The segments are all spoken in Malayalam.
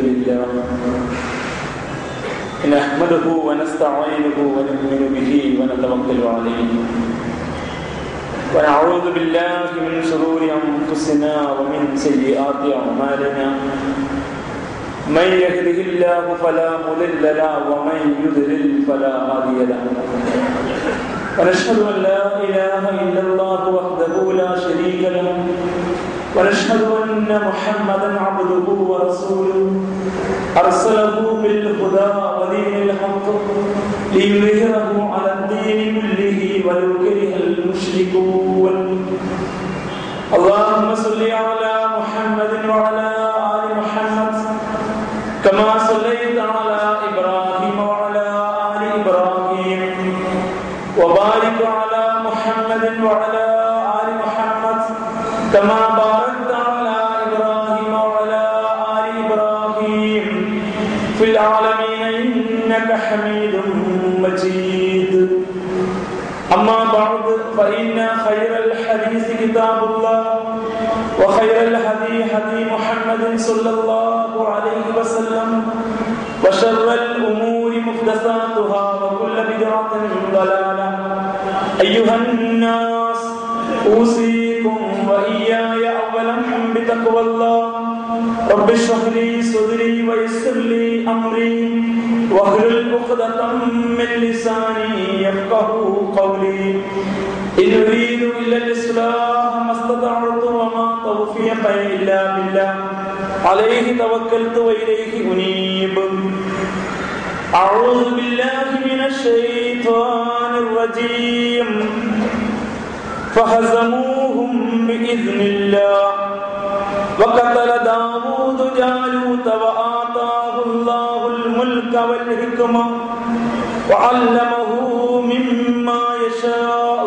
لله نحمده ونستعينه ونؤمن به ونتوكل عليه ونعوذ بالله من شرور أنفسنا ومن سيئات أعمالنا من يهده الله فلا مضل له ومن يضلل فلا هادي له ونشهد أن لا إله إلا الله وحده لا شريك له ونشهد أن محمدا عبده ورسوله أرسله بالهدى ودين الحق ليظهره على الدين كله ولو كره المشركون اللهم صل على محمد وعلى آل محمد كما صليت على إبراهيم وعلى آل إبراهيم وبارك على محمد وعلى آل محمد كما باركت على إبراهيم وعلى آل إبراهيم في العالمين إنك حميد مجيد أما بعد فإن خير الحديث كتاب الله وخير الهدي هدي محمد صلى الله عليه وسلم وشر الأمور محدثاتها وكل بدعة ضلالة أيها الناس أوصيكم وإياي أولا بتقوى الله رب اشرح لي صدري ويسر لي أمري واحلل عقدة من لساني يفقهوا قولي إن أريد إلا الإصلاح ما استطعت وما توفيقي إلا بالله عليه توكلت وإليه أنيب أعوذ بالله من الشيطان الرجيم فهزموهم بإذن الله وقتل داود جالوت وآتاه الله الملك والحكمة وعلمه مما يشاء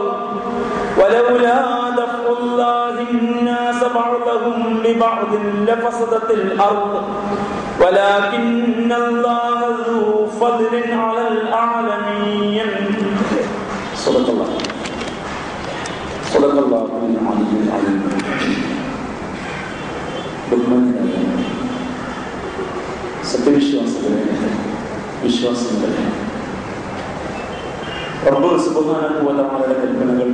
ولولا دفع الله الناس بعضهم ببعض لفسدت الأرض ولكن الله ذو فضل على العالمين صدق الله സത്യവിശ്വാസികളെ വിശ്വാസങ്ങളെ റബ്ബ് സുബ്ഹാനഹു വ തആലയുടെ കൽപ്പനകൾ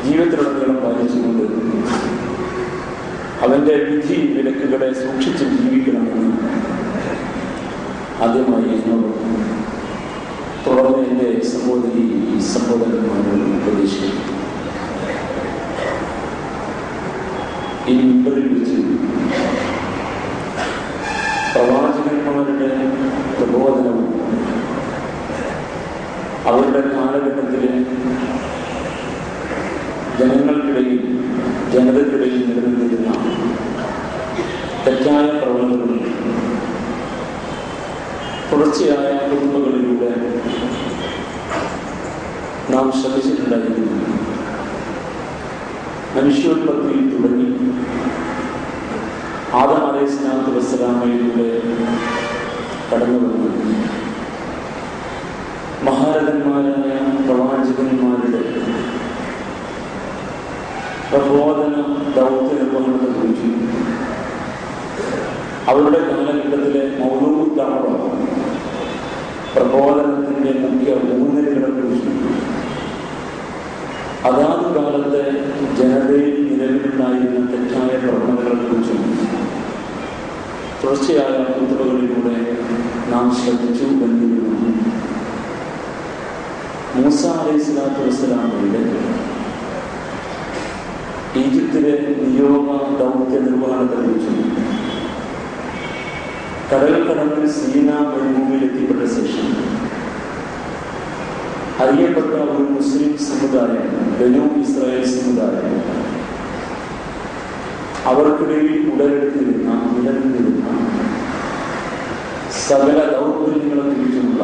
ജീവിതത്തിലുടനീളം പാലിച്ചുകൊണ്ട് അവന്റെ വിധി വിലക്കുകളെ സൂക്ഷിച്ച് ജീവിക്കണമെന്ന് ആദ്യമായി എന്നോട് തുടർന്ന് എൻ്റെ സഹോദരന്മാരോട് ഉപദേശിക്കുന്നു. ഈ മിമ്പറിൽ വെച്ച് പ്രവാചകന്മാരുടെ പ്രബോധനവും അവരുടെ കാലഘട്ടത്തിലെ ജനതയ്ക്കിടയിൽ നിലനിന്നിരുന്ന തെറ്റായ പ്രവണതകളും തുടർച്ചയായ കുടുംബങ്ങളിലൂടെ നാം ശ്രദ്ധിച്ചിട്ടുണ്ടായിരുന്നു. മനുഷ്യോത്പത്തിയിൽ തുടങ്ങി ആദം അലൈഹിസ്സലാത്തു വസ്സലാമയിലൂടെ കടന്നു വന്നു മഹാരഥന്മാരായ പ്രവാചകന്മാരുടെ പ്രബോധന ദൗത്യ നിർവഹണത്തെക്കുറിച്ചും അവരുടെ കാലഘട്ടത്തിലെ മൗലൂദ് പ്രബോധനത്തിൻ്റെ മുഖ്യ ഊന്നലുകളെക്കുറിച്ചും അതാത് കാലത്തെ ജനതയിൽ നിലവിലുണ്ടായിരുന്ന തെറ്റായ പ്രവണതകളെക്കുറിച്ചും തുടർച്ചയായ കുത്തുബകളിലൂടെ നാം ശ്രദ്ധിച്ചു വന്നിരുന്നു. മൂസ അലൈഹിസ്സലാത്തു വസ്സലാമയുടെ ഈജിപ്തിലെ നിയോഗ ദൗത്യ നിർവഹണത്തെക്കുറിച്ചും കടൽ കടന്ന് സീന മരുഭൂമിയിൽ എത്തിപ്പെട്ട ശേഷം അറിയപ്പെട്ട ഒരു മുസ്ലിം സമുദായം, ബനൂ ഇസ്രായേൽ സമുദായം, അവർക്കിടയിൽ നിലനിന്നിരുന്ന സകല ദൗർബല്യങ്ങളെക്കുറിച്ചുമുള്ള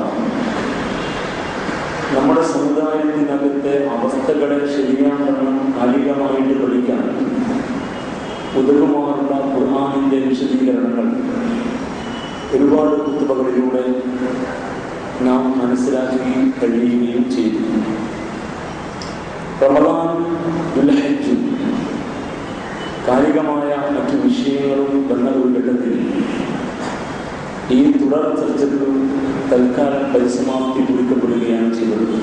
നമ്മുടെ സമുദായത്തിനകത്തെ അവസ്ഥകളെ ശരിയാക്കണം കാലികമായിട്ട് പഠിക്കാൻ ഉതകുമാറുള്ള ഖുർആനിന്റെ വിശദീകരണങ്ങൾ ഒരുപാട് കുത്തുബകളിലൂടെ നാം മനസ്സിലാക്കുകയും കഴിയുകയും ചെയ്തു. റമദാൻ, ദുൽഹജ്ജ്, കാലികമായ മറ്റു വിഷയങ്ങളും വന്ന ഒരു ഘട്ടത്തിൽ തുടർ ചർച്ചയ്ക്ക് തൽക്കാലം പരിസമാപ്തി കുറിക്കപ്പെടുകയാണ് ചെയ്തത്.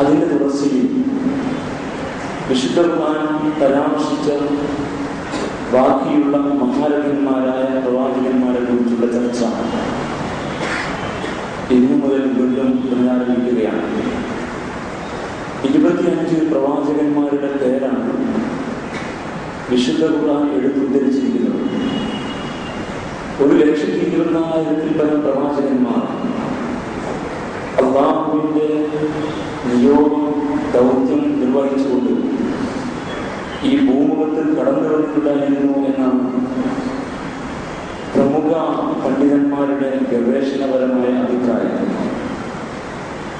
അതിൻ്റെ തുടർച്ചയിൽ വിശുദ്ധ ഖുർആൻ പരാമർശിച്ച ബാക്കിയുള്ള മഹാരഥന്മാരായ പ്രവാചകന്മാരെ കുറിച്ചുള്ള ചർച്ച ഇന്നു മുതൽ വീണ്ടും പുനരാരംഭിക്കുകയാണ്. 25 പ്രവാചകന്മാരുടെ പേരാണ് വിശുദ്ധ ഖുർആൻ എടുത്തുദ്ധരിച്ചിരിക്കുന്നത്. 1,24,000 പരം പ്രവാചകന്മാർ അല്ലാഹുവിൻ്റെ നിയോഗം ദൗത്യം നിർവഹിച്ചുകൊണ്ട് ഈ ഭൂമുഖത്തിൽ കടന്നു വന്നിട്ടുണ്ടായിരുന്നു എന്നാണ് പ്രമുഖ പണ്ഡിതന്മാരുടെ ഗവേഷണപരമായ അഭിപ്രായം.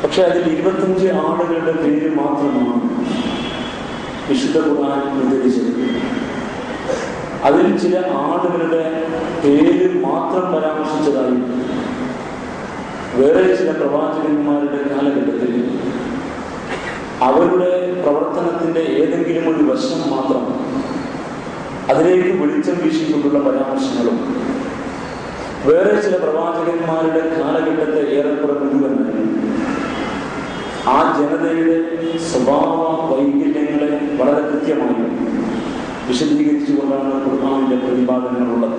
പക്ഷെ അതിൽ 25 ആളുകളുടെ പേര് മാത്രമാണ് വിശുദ്ധ ഖുർആൻ ഉദ്ധരിച്ചത്. അതിൽ ചില ആളുകളുടെ പേര് മാത്രം പരാമർശിച്ചതായി വേറെ ചില പ്രവാചകന്മാരുടെ കാലഘട്ടത്തിൽ അവരുടെ പ്രവർത്തനത്തിന്റെ ഏതെങ്കിലും ഒരു വശം മാത്രം അതിലേക്ക് വെളിച്ചം വീശിക്കൊണ്ടുള്ള പരാമർശങ്ങളും വേറെ ചില പ്രവാചകന്മാരുടെ കാലഘട്ടത്തെ ഏറെക്കുറെ മുഴുവനായി ആ ജനതയുടെ സ്വഭാവ വൈകല്യങ്ങളെ വളരെ കൃത്യമായി വിശദീകരിച്ചുകൊണ്ടാണ് ഖുർആനിലെ പ്രതിപാദനങ്ങളുള്ളത്.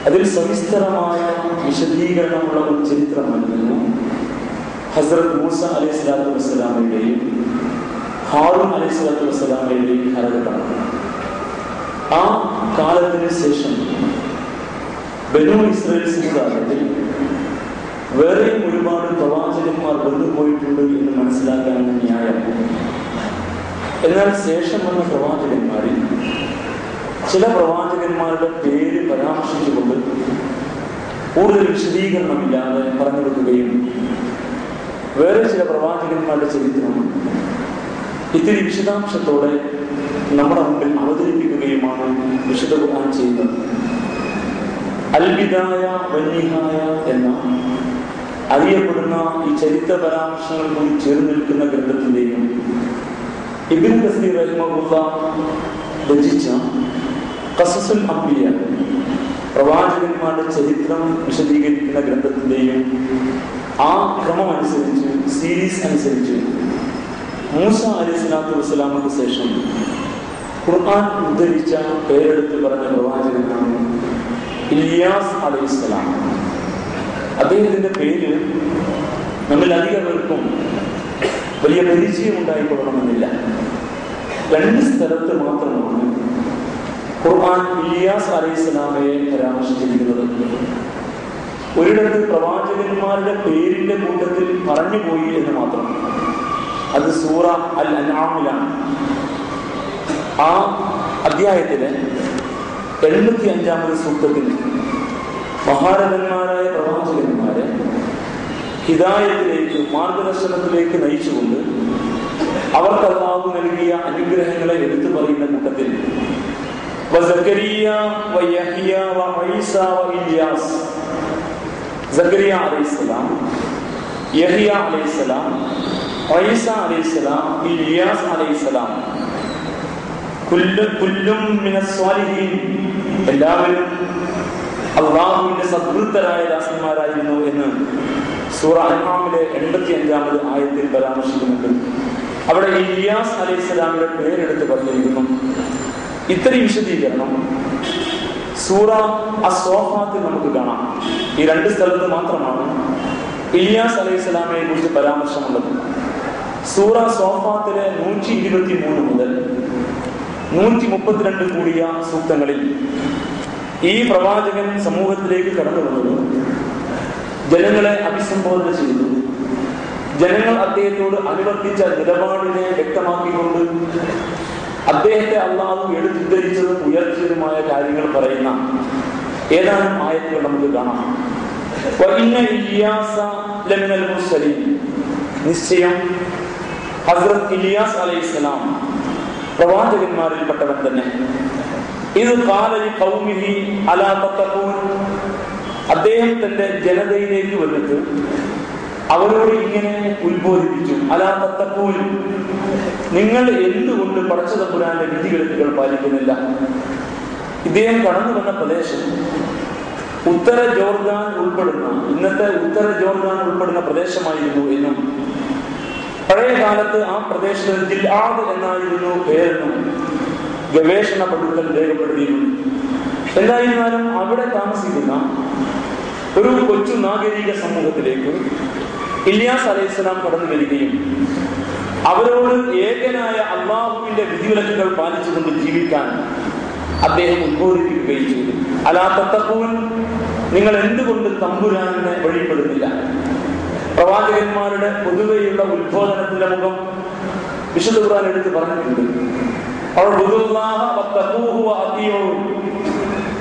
അതിൽ സവിസ്തരമായ വിശദീകരണമുള്ള ഒരു ചരിത്രമായിരുന്നു ഹസ്രത്ത് മൂസ അലൈഹിസ്സലാത്തു വസ്സലാമയുടെയും ഹാറൂൻ അലൈഹിസ്സലാത്തു വസ്സലാമയുടെയും കാലഘട്ടം. ആ കാലത്തിന് ശേഷം ബനൂ ഇസ്രായേൽ സമുദായത്തിൽ വേറെയും ഒരുപാട് പ്രവാചകന്മാർ വന്നുപോയിട്ടുണ്ട് എന്ന് മനസ്സിലാക്കാനാണ് ന്യായം. എന്നാൽ ശേഷം വന്ന പ്രവാചകന്മാരിൽ ചില പ്രവാചകന്മാരുടെ പേര് പരാമർശിച്ചുകൊണ്ട് കൂടുതൽ വിശദീകരണമില്ലാതെ പറഞ്ഞു വെക്കുകയും വേറെ ചില പ്രവാചകന്മാരുടെ ചരിത്രം ഇത്തിരി വിശദാംശത്തോടെ നമ്മുടെ മുമ്പിൽ അവതരിപ്പിക്കുകയുമാണ് വിശുദ്ധ ഖുർആൻ ചെയ്യുന്നത്. അൽ-ബിദായ വൻ-നിഹായ എന്ന അറിയപ്പെടുന്ന ഈ ചരിത്ര പരാമർശങ്ങൾ കൂടി ചേർന്ന് നിൽക്കുന്ന ഗ്രന്ഥത്തിന്റെയും ഇബ്നു കസീർ റഹിമഹുല്ലാഹ് രചിച്ച ഖസസുൽ അംബിയ പ്രവാചകന്മാരുടെ ചരിത്രം വിശദീകരിക്കുന്ന ഗ്രന്ഥത്തിന്റെയും ആ ക്രമം അനുസരിച്ച് സീരീസ് അനുസരിച്ച് മൂസ അലൈഹിസ്സലാത്തു വസ്സലാമിന് ശേഷം ഖുർആൻ ഉദ്ധരിച്ച പേരെടുത്ത് പറഞ്ഞ പ്രവാചകനാണ് ഇല്യാസ് അലൈഹിസ്സലാം. അദ്ദേഹത്തിന്റെ പേര് നമ്മിൽ അധികവർക്കും വലിയ പരിചയം ഉണ്ടായിക്കൊള്ളണമെന്നില്ല. 2 സ്ഥലത്ത് മാത്രമാണ് ഖുർആൻ ഇല്യാസ് അലൈഹിസ്സലാമയെ പരാമർശിച്ചിരിക്കുന്നത്. ഒരിടത്ത് പ്രവാചകന്മാരുടെ പേരിന്റെ കൂട്ടത്തിൽ പറഞ്ഞുപോയി എന്ന് മാത്രം. അത് സൂറ അൽ അൻആമിലാണ്. ആ അധ്യായത്തിലെ 85ാമത് സൂക്തത്തിൽ മഹാരഥന്മാരായ പ്രവാചകന്മാരെ ഹിദായത്തിലേക്ക് മാർഗദർശനത്തിലേക്ക് നയിച്ചുകൊണ്ട് അവർക്ക് അല്ലാഹു നൽകിയ അനുഗ്രഹങ്ങളെ എടുത്തു പറയുന്ന കൂട്ടത്തിൽ സക്കരിയ അലൈഹിസ്സലാം, യഹ്യ അലൈഹിസ്സലാം, ഈസ അലൈഹിസ്സലാം, ഇല്യാസ് അലൈഹിസ്സലാം കുല്ലും മിനസ് സ്വാലിഹീൻ, എല്ലാവരും അല്ലാഹുവിന്റെ സദ്വൃത്തരായ ദാസന്മാരായിരുന്നു എന്ന് സൂറ അൻആമിലെ 85ാമത് ആയത്തിൽ പരാമർശിക്കുന്നുണ്ട്. അവിടെ ഇല്യാസ് അലൈഹിസ്സലാമിന്റെ പേരെടുത്ത് പറഞ്ഞിരിക്കുന്നു. ഇത്രയും വിശദീകരണം സൂറ അസ്വാഫാത്തിൽ നമുക്ക് കാണാം. ഈ 2 സ്ഥലത്ത് മാത്രമാണ് ഇല്യാസ് അലൈഹിസ്സലാമിനെ കുറിച്ച് പരാമർശമുള്ളത്. സൂറ സ്വാഫാത്തിലെ 123 മുതൽ 132 കൂടിയ സൂക്തങ്ങളിൽ ഈ പ്രവാചകൻ സമൂഹത്തിലേക്ക് കടന്നു വന്നത് ജനങ്ങളെ അഭിസംബോധന ചെയ്തു. ജനങ്ങൾ അദ്ദേഹത്തോട് അനുവർത്തിച്ച നിലപാടിനെ വ്യക്തമാക്കിക്കൊണ്ട് അദ്ദേഹത്തെ അല്ലാഹു എടുത്തുദ്ധരിച്ചതും ഉയർത്തിയതുമായ കാര്യങ്ങൾ പറയുന്ന ഏതാനും ആയത്തുകൾ നമുക്ക് കാണാം. നിശ്ചയം ഹസ്രത്ത് ഇല്യാസ് അലൈഹിസ്സലാം പ്രവാചകന്മാരിൽപ്പെട്ടവൻ തന്നെ. ഇത് ഖാലി ഖൗമിഹി അലാ തത്തഖൂൻ, അദ്ദേഹം തന്റെ ജനതയിലേക്ക് വന്നിട്ട് അവരോട് ഇങ്ങനെ ഉത്ബോധിപ്പിച്ചു. അലാ തത്തഖൂൻ, നിങ്ങൾ എന്തുകൊണ്ട് പടച്ചതമ്പുരാന്റെ വിധികൾ പാലിക്കുന്നില്ല? ഇദ്ദേഹം കടന്നു വന്ന പ്രദേശം ഉത്തര ജോർദാൻ ഉൾപ്പെടുന്ന ഇന്നത്തെ ഉത്തര ജോർദാൻ ഉൾപ്പെടുന്ന പ്രദേശമായിരുന്നു എന്നും പഴയ കാലത്ത് ആ പ്രദേശത്തിന് ജിൽആദ് എന്നായിരുന്നു പേരെന്നും ഗവേഷണ പഠനത്തിൽ രേഖപ്പെടുത്തിയിട്ടുണ്ട്. എന്തായിരുന്നാലും അവിടെ താമസിക്കുന്ന ഒരു കൊച്ചു നാഗരിക സമൂഹത്തിലേക്ക് ഇല്യാസ് അലൈഹിസ്സലാം കടന്നു വരികയും അവരോട് ഏകനായ അല്ലാഹുവിന്റെ വിധിവിലക്കുകൾ പാലിച്ചുകൊണ്ട് ജീവിക്കാൻ അദ്ദേഹം ഉദ്ബോധിപ്പിക്കുകയും ചെയ്തു. അലാ തത്തഖൂൻ, നിങ്ങൾ എന്തുകൊണ്ട് തമ്പുരാനെ വഴിപ്പെടുന്നില്ല? പ്രവാചകന്മാരുടെ പൊതുവെയുള്ള ഉദ്ബോധനത്തിന്റെ മുഖം വിശുദ്ധ ഖുർആൻ എടുത്ത് പറഞ്ഞിട്ടുണ്ട്.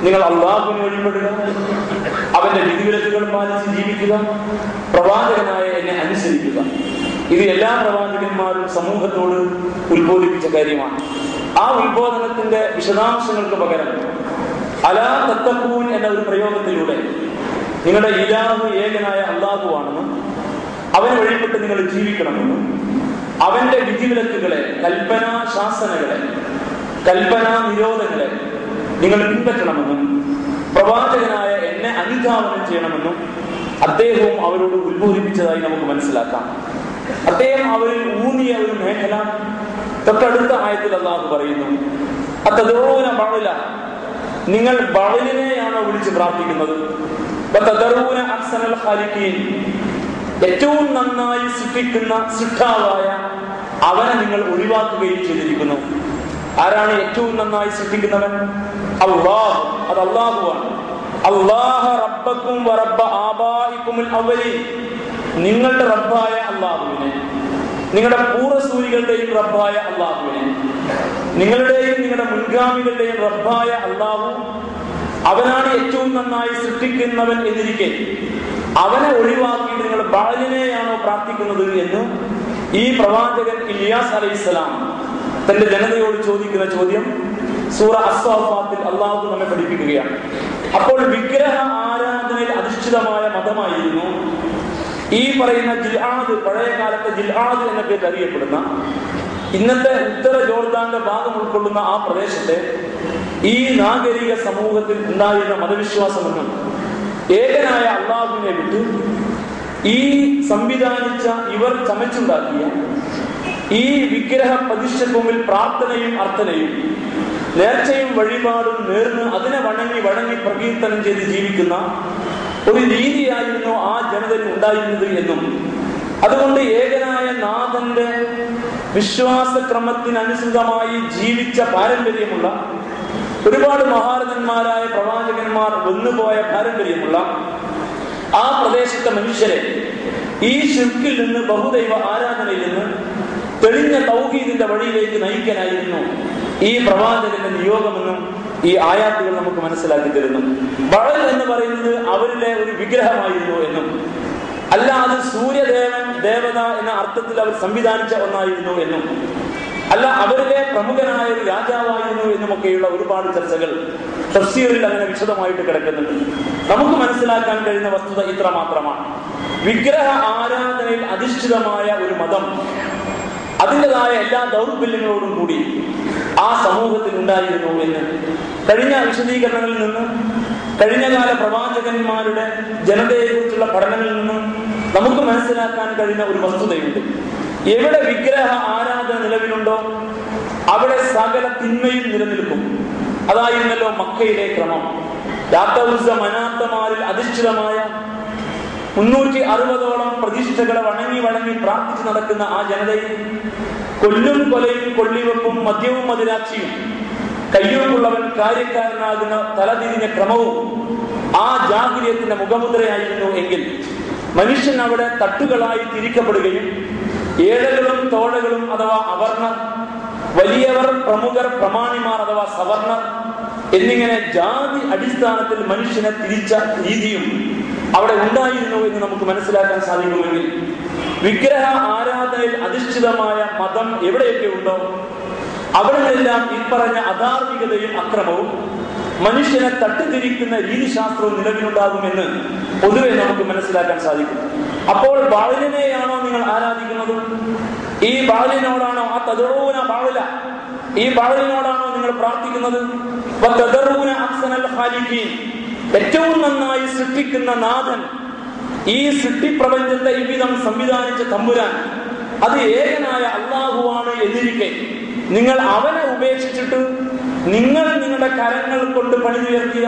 നിങ്ങൾ അല്ലാഹുവിനെ വഴിപ്പെടുക, അവന്റെ വിധിവിലക്കുകൾ പാലിച്ച് ജീവിക്കുക, പ്രവാചകനായ എന്നെ അനുസരിക്കുക. ഇത് എല്ലാ പ്രവാചകന്മാരും സമൂഹത്തോട് ഉത്ബോധിപ്പിച്ച കാര്യമാണ്. ആ ഉത്ബോധനത്തിന്റെ വിശദാംശങ്ങൾക്ക് പകരം അലാ തത്തഖൂൻ എന്ന ഒരു പ്രയോഗത്തിലൂടെ നിങ്ങളുടെ ഇലാഹു ഏകനായ അല്ലാഹുവാണെന്നും അവനെ വഴിപ്പെട്ട് നിങ്ങൾ ജീവിക്കണമെന്നും അവന്റെ വിധിവിലക്കുകളെ, കൽപ്പനാ ശാസനകളെ, കൽപ്പനാ നിരോധങ്ങളെ നിങ്ങൾ പിൻപറ്റണമെന്നും പ്രവാചകനായ എന്നെ അനുധാവനം ചെയ്യണമെന്നും അദ്ദേഹവും അവരോട് ഉത്ബോധിപ്പിച്ചതായി നമുക്ക് മനസ്സിലാക്കാം. അദ്ദേഹം അവരിൽ ഊന്നിയ ഒരു മേഖല തൊട്ടടുത്ത ആയത്തിൽ അല്ലാഹു പറയുന്നു, അതദഊന ബഅല, നിങ്ങൾ ബഅലിനെയാണോ വിളിച്ച് പ്രാർത്ഥിക്കുന്നത്? വതദഊന അഹ്സനൽ ഖാലിഖീൻ, ഏറ്റവും നന്നായി സൃഷ്ടിക്കുന്ന സൃഷ്ടാവായ അവനെ നിങ്ങൾ ഒഴിവാക്കുകയും ചെയ്തിരിക്കുന്നു. ആരാണ് ഏറ്റവും നന്നായി സൃഷ്ടിക്കുന്നവൻ? അല്ലാഹു. അത് അല്ലാഹുവാണ്. അല്ലാഹ റബ്ബക്കും വറബ്ബ ആബായിക്കുമുൽ അവ്വലീൻ, നിങ്ങളുടെ റബ്ബായ അല്ലാഹുവിനെ, നിങ്ങളുടെ പൂർവ്വസൂരികളുടെയും റബ്ബായ അല്ലാഹുവിനെ, നിങ്ങളുടെയും നിങ്ങളുടെ മുൻഗാമികളുടെയും റബ്ബായ അല്ലാഹു അവനാണ് ഏറ്റവും നന്നായി സൃഷ്ടിക്കുന്നവൻ എന്നിരിക്കെ അവനെ ഒഴിവാക്കിയിട്ട് നിങ്ങൾ ബഅലിനെയാണോ പ്രാർത്ഥിക്കുന്നത് എന്ന് ഈ പ്രവാചകൻ ഇല്യാസ് അലൈഹിസ്സലാം തന്റെ ജനതയോട് ചോദിക്കുന്ന ചോദ്യം സൂറ അസ്സാഫാത്തിൽ അല്ലാഹു നമ്മെ പഠിപ്പിക്കുകയാണ്. അപ്പോൾ വിഗ്രഹ ആരാധനയിൽ അധിഷ്ഠിതമായ മതമായിരുന്നു ഈ പറയുന്ന ജിൽആദ്, പഴയ കാലത്തെ ജിൽആദ് എന്ന പേരിൽ അറിയപ്പെടുന്ന ഇന്നത്തെ ഉത്തര ജോർദാന്റെ ഭാഗം ഉൾക്കൊള്ളുന്ന ആ പ്രദേശത്തെ ഈ നാഗരിക സമൂഹത്തിൽ ഉണ്ടായിരുന്ന മതവിശ്വാസമെന്നും ഏകനായ അല്ലാഹുവിനെ വിട്ട് ഈ സംവിധാനിച്ച ഇവർ ചമച്ചുണ്ടാക്കിയ ഈ വിഗ്രഹ പ്രതിഷ്ഠയ്ക്ക് പ്രാർത്ഥനയും അർത്ഥനയും നേർച്ചയും വഴിപാടും നേർന്ന് അതിനെ വണങ്ങി പ്രകീർത്തനം ചെയ്ത് ജീവിക്കുന്ന ഒരു രീതിയായിരുന്നു ആ ജനതയിൽ ഉണ്ടായിരുന്നത് എന്നും അതുകൊണ്ട് ഏകനായ നാഥന്റെ വിശ്വാസക്രമത്തിനനുസൃതമായി ജീവിച്ച പാരമ്പര്യമുള്ള ഒരുപാട് മഹാരഥന്മാരായ പ്രവാചകന്മാർ വന്നുപോയ പാരമ്പര്യമുള്ള ആ പ്രദേശത്തെ മനുഷ്യരെ ഈ ശിർക്കിൽ നിന്ന്, ബഹുദൈവ ആരാധനയിൽ നിന്ന് തെളിഞ്ഞ തൗഹീദിന്റെ വഴിയിലേക്ക് നയിക്കാനായിരുന്നു ഈ പ്രവാചകന്റെ നിയോഗമെന്നും ഈ ആയാത്തുകൾ നമുക്ക് മനസ്സിലാക്കി തരുന്നു. ബഅൽ എന്ന് പറയുന്നത് അവരിലെ ഒരു വിഗ്രഹമായിരുന്നു എന്നും അല്ല, അത് സൂര്യദേവൻ, ദേവത എന്ന അർത്ഥത്തിൽ അവർ സംവിധാനിച്ച ഒന്നായിരുന്നു എന്നും അല്ല, അവരിലെ പ്രമുഖനായ ഒരു രാജാവായിരുന്നു എന്നുമൊക്കെയുള്ള ഒരുപാട് ചർച്ചകൾ തഫ്സീറിൽ അങ്ങനെ വിശദമായിട്ട് കിടക്കുന്നുണ്ട്. നമുക്ക് മനസ്സിലാക്കാൻ കഴിയുന്ന വസ്തുത ഇത്ര മാത്രമാണ്: വിഗ്രഹ ആരാധനയിൽ അധിഷ്ഠിതമായ ഒരു മതം അതിൻ്റെതായ എല്ലാ ദൗർബല്യങ്ങളോടും കൂടി ആ സമൂഹത്തിൽ ഉണ്ടായിരുന്നു എന്ന് കഴിഞ്ഞ വിശദീകരണങ്ങളിൽ നിന്ന്, കഴിഞ്ഞകാല പ്രവാചകന്മാരുടെ ജനതയെക്കുറിച്ചുള്ള പഠനങ്ങളിൽ നിന്ന് നമുക്ക് മനസ്സിലാക്കാൻ കഴിയുന്ന ഒരു വസ്തുതയുണ്ട്. എവിടെ വിഗ്രഹ ആരാധന നിലവിലുണ്ടോ അവിടെ സകല തിന്മയും നിലനിൽക്കും. അതായിരുന്നല്ലോ മക്കയിലെ ക്രമം. ലാത്ത മനാത്തമാരിൽ അധിഷ്ഠിതമായ 360ഓളം പ്രതിഷ്ഠകളെ വണങ്ങി പ്രാർത്ഥിച്ചു നടക്കുന്ന ആ ജനതയിൽ കൊല്ലും കൊലയും കൊള്ളിവെപ്പും മദ്യവും മദിരാക്ഷിയും കയ്യൊപ്പുള്ളവൻ കാര്യക്കാരനാകുന്ന തലതിരിഞ്ഞ ക്രമവും ആ ജാഹിലിയത്തിന്റെ മുഖമുദ്രയായിരുന്നു എങ്കിൽ മനുഷ്യൻ അവിടെ തട്ടുകളായി തിരിക്കപ്പെടുകയും ഏഴകളും തോഴകളും അഥവാ അവർണർ, വലിയവർ, പ്രമുഖർ, പ്രമാണിമാർ അഥവാ സവർണർ എന്നിങ്ങനെ ജാതി അടിസ്ഥാനത്തിൽ മനുഷ്യനെ തിരിച്ച രീതിയും അവിടെ ഉണ്ടായിരുന്നു എന്ന് നമുക്ക് മനസ്സിലാക്കാൻ സാധിക്കുമെങ്കിൽ വിഗ്രഹ ആരാധനയിൽ അധിഷ്ഠിതമായ മതം എവിടെയൊക്കെ ഉണ്ടോ അവിടെയെല്ലാം ഈ പറഞ്ഞ അധാർമികതയും അക്രമവും മനുഷ്യനെ തട്ടിത്തിരിക്കുന്ന രീതിശാസ്ത്രവും നിലവിലുണ്ടാകുമെന്ന് പൊതുവെ നമുക്ക് മനസ്സിലാക്കാൻ സാധിക്കും. അപ്പോൾ ബഅലിനെയാണോ നിങ്ങൾ ആരാധിക്കുന്നത്? ഈ ബഅലിനോടാണോ ആ തദഊന ബഅല, ഈ ബഅലിനോടാണോ നിങ്ങൾ പ്രാർത്ഥിക്കുന്നത്? വതദറൂന അഹ്സനൽ ഖാലിഖീൻ, ഏറ്റവും നന്നായി സൃഷ്ടിക്കുന്ന നാഥൻ, ഈ സൃഷ്ടിപ്രപഞ്ചത്തെ ഇവിധം സംവിധാനിച്ച തമ്പുരാൻ, അത് ഏകനായ അല്ലാഹുവാണ് എന്നിരിക്കെ നിങ്ങൾ അവനെ ഉപേക്ഷിച്ചിട്ട് നിങ്ങൾ നിങ്ങളുടെ കരങ്ങൾ കൊണ്ട് പണിതുയർത്തിയ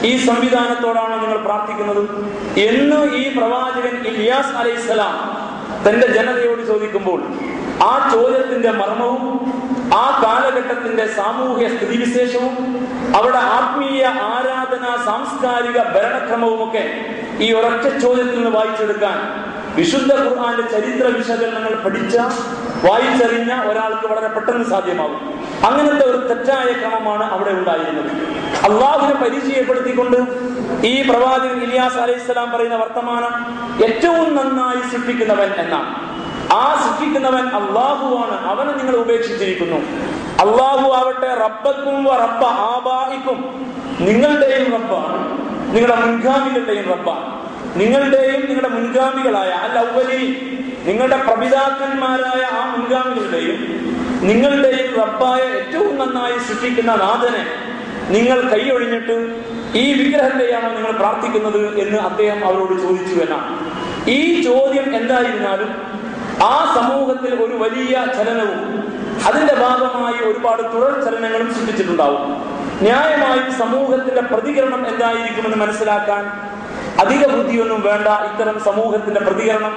ഈ സംവിധാനത്തോടാണ് നിങ്ങൾ പ്രാർത്ഥിക്കുന്നത് എന്ന് ഈ പ്രവാചകൻ ഇല്യാസ് അലൈഹിസ്സലാം തന്റെ ജനതയോട് ചോദിക്കുമ്പോൾ, ആ ചോദ്യത്തിന്റെ മർമ്മവും ആ കാലഘട്ടത്തിന്റെ സാമൂഹ്യ സ്ഥിതിവിശേഷവും അവിടെ ആത്മീയ ആരാധന, സാംസ്കാരിക ഭരണക്രമവുമൊക്കെ ഈ ഒരൊറ്റ ചോദ്യത്തിൽ നിന്ന് വായിച്ചെടുക്കാൻ വിശുദ്ധ ഖുർആന്റെ ചരിത്ര വിശകലനങ്ങൾ പഠിച്ച, വായിച്ചറിഞ്ഞ ഒരാൾക്ക് വളരെ പെട്ടെന്ന് സാധ്യമാകും. അങ്ങനത്തെ ഒരു തെറ്റായ ക്രമമാണ് അവിടെ ഉണ്ടായിരുന്നത്. അള്ളാഹുവിനെ പരിചയപ്പെടുത്തിക്കൊണ്ട് ഈ പ്രവാചകൻ ഇല്യാസ് അലൈഹിസ്സലാം പറയുന്ന വർത്തമാനം ഏറ്റവും നന്നായി സൃഷ്ടിക്കുന്നവൻ എന്നാണ്. ആ സൃഷ്ടിക്കുന്നവൻ അള്ളാഹുവാണ്, അവനെ നിങ്ങൾ ഉപേക്ഷിച്ചിരിക്കുന്നു. അള്ളാഹു ആവട്ടെ റബ്ബക്കും റബ്ബ ആബായിക്കും, നിങ്ങളുടെയും റബ്ബാണ്, നിങ്ങളുടെ മുൻഗാമികളുടെയും റബ്ബാണ്. നിങ്ങളുടെയും നിങ്ങളുടെ മുൻഗാമികളായ അൽ-അവ്വലീൻ, നിങ്ങളുടെ പ്രപിതാക്കന്മാരായ ആ മുൻഗാമികളുടെയും നിങ്ങളുടെയും റബ്ബായ ഏറ്റവും നന്നായി സൃഷ്ടിക്കുന്ന നാഥനെ നിങ്ങൾ കൈയൊഴിഞ്ഞിട്ട് ഈ വിഗ്രഹത്തെയാണോ നിങ്ങൾ പ്രാർത്ഥിക്കുന്നത് എന്ന് അദ്ദേഹം അവരോട് ചോദിച്ചു എന്നാണ്. ഈ ചോദ്യം എന്തായിരുന്നാലും ആ സമൂഹത്തിൽ ഒരു വലിയ ചലനവും അതിന്റെ ഭാഗമായി ഒരുപാട് തുടർ ചലനങ്ങളും സൃഷ്ടിച്ചിട്ടുണ്ടാവും. ന്യായമായും സമൂഹത്തിന്റെ പ്രതികരണം എന്തായിരിക്കുമെന്ന് മനസ്സിലാക്കാൻ അധിക ബുദ്ധിയൊന്നും വേണ്ട. ഇത്തരം സമൂഹത്തിന്റെ പ്രതികരണം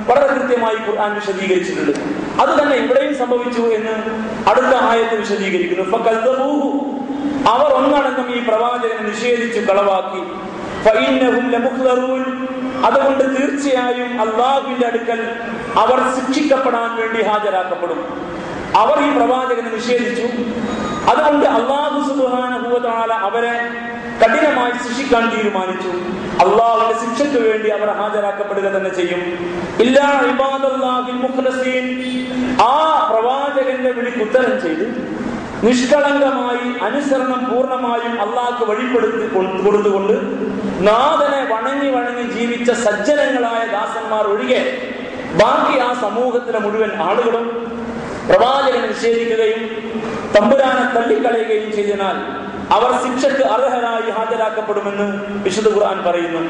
വളരെ കൃത്യമായി ഖുർആൻ വിശദീകരിച്ചിട്ടുണ്ട്. അത് തന്നെ ഇവിടെയും സംഭവിച്ചു എന്ന് അടുത്ത ആയത്ത് വിശദീകരിക്കുന്നു. ഫകദ്ദബൂഹു, അവർ ഒന്നടങ്കം ഈ പ്രവാചകനെ നിഷേധിച്ചു, കളവാക്കി. ഫഇന്നഹും ലമുഖ്ലറൂൻ, അതുകൊണ്ട് തീർച്ചയായും അല്ലാഹുവിന്റെ അടുക്കൽ അവർ ശിക്ഷിക്കപ്പെടാൻ വേണ്ടി ഹാജരാക്കപ്പെടും. അവർ ഈ പ്രവാചകനെ നിഷേധിച്ചു, അതുകൊണ്ട് അല്ലാഹു സുബ്ഹാനഹു വ തആല അവരെ കഠിനമായി ശിക്ഷിക്കാൻ തീരുമാനിച്ചു. അല്ലാഹുവിന്റെ ശിക്ഷയ്ക്ക് വേണ്ടി അവർ ഹാജരാക്കപ്പെടുക തന്നെ ചെയ്യും. ഇല്ലാ ഇബാദല്ലാഹിൽ മുഖ്ലസീൻ, ആ പ്രവാചകന്റെ വിളിക്ക് ഉത്തരം ചെയ്ത് നിഷ്കളങ്കമായി അനുസരണം പൂർണ്ണമായും അള്ളാഹ്ക്ക് വഴിപ്പെടുത്തി കൊടുത്തുകൊണ്ട് നാഥനെ വണങ്ങി വണങ്ങി ജീവിച്ച സജ്ജനങ്ങളായ ദാസന്മാർ ഒഴികെ ബാക്കി ആ സമൂഹത്തിലെ മുഴുവൻ ആളുകളും പ്രവാചകനെ നിഷേധിക്കുകയും തമ്പുരാനെ തള്ളിക്കളയുകയും ചെയ്തതിനാൽ അവർ ശിക്ഷയ്ക്ക് അർഹരായി ഹാജരാക്കപ്പെടുമെന്ന് വിശുദ്ധ ഖുർആൻ പറയുന്നു.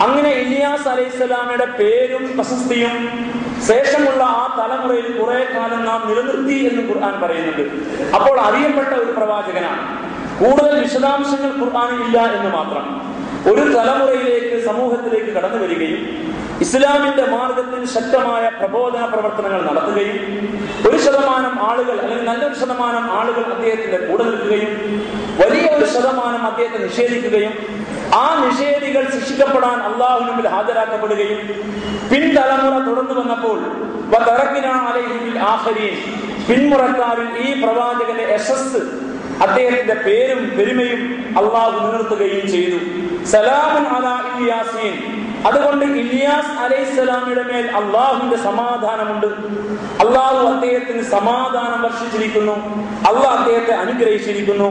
അങ്ങനെ ഇല്യാസ് അലൈഹിസ്സലാമയുടെ പേരും പ്രശസ്തിയും ശേഷമുള്ള ആ തലമുറയിൽ കുറെ കാലം നാം നിലനിർത്തി എന്ന് ഖുർആൻ പറയുന്നുണ്ട്. അപ്പോൾ അറിയപ്പെട്ട ഒരു പ്രവാചകനാണ്. കൂടുതൽ വിശദാംശങ്ങൾ ഖുർആനിൽ ഇല്ല എന്ന് മാത്രം. ഒരു തലമുറയിലേക്ക്, സമൂഹത്തിലേക്ക് കടന്നു വരികയും ഇസ്ലാമിന്റെ മാർഗത്തിൽ ശക്തമായ പ്രബോധന പ്രവർത്തനങ്ങൾ നടത്തുകയും 1% ആളുകൾ അല്ലെങ്കിൽ നല്ലൊരു ശതമാനം ആളുകൾ അദ്ദേഹത്തിന്റെ കൂടെ നിൽക്കുകയും വലിയ ഒരു ശതമാനം അദ്ദേഹത്തെ നിഷേധിക്കുകയും ആ നിഷേധികൾ ശിക്ഷിക്കപ്പെടാൻ അള്ളാഹുവിന് മുമ്പിൽ ഹാജരാക്കപ്പെടുകയും പിൻതലമുറ തുടർന്നു വന്നപ്പോൾ പിന്മുറക്കാരിൽ ഈ പ്രവാചകന്റെ യശസ്, അദ്ദേഹത്തിന്റെ പേരും പെരുമയും അള്ളാഹു നിലനിർത്തുകയും ചെയ്തു. സലാമുൻ അലാ ഇല്യാസീൻ, അതുകൊണ്ട് ഇല്യാസ് അലൈഹിസ്സലാമിയുടെ മേൽ അള്ളാഹുവിന്റെ സമാധാനമുണ്ട്. അള്ളാഹു അദ്ദേഹത്തിന് സമാധാനം വർഷിച്ചിരിക്കുന്നു. അള്ളാഹ് അദ്ദേഹത്തെ അനുഗ്രഹിച്ചിരിക്കുന്നു.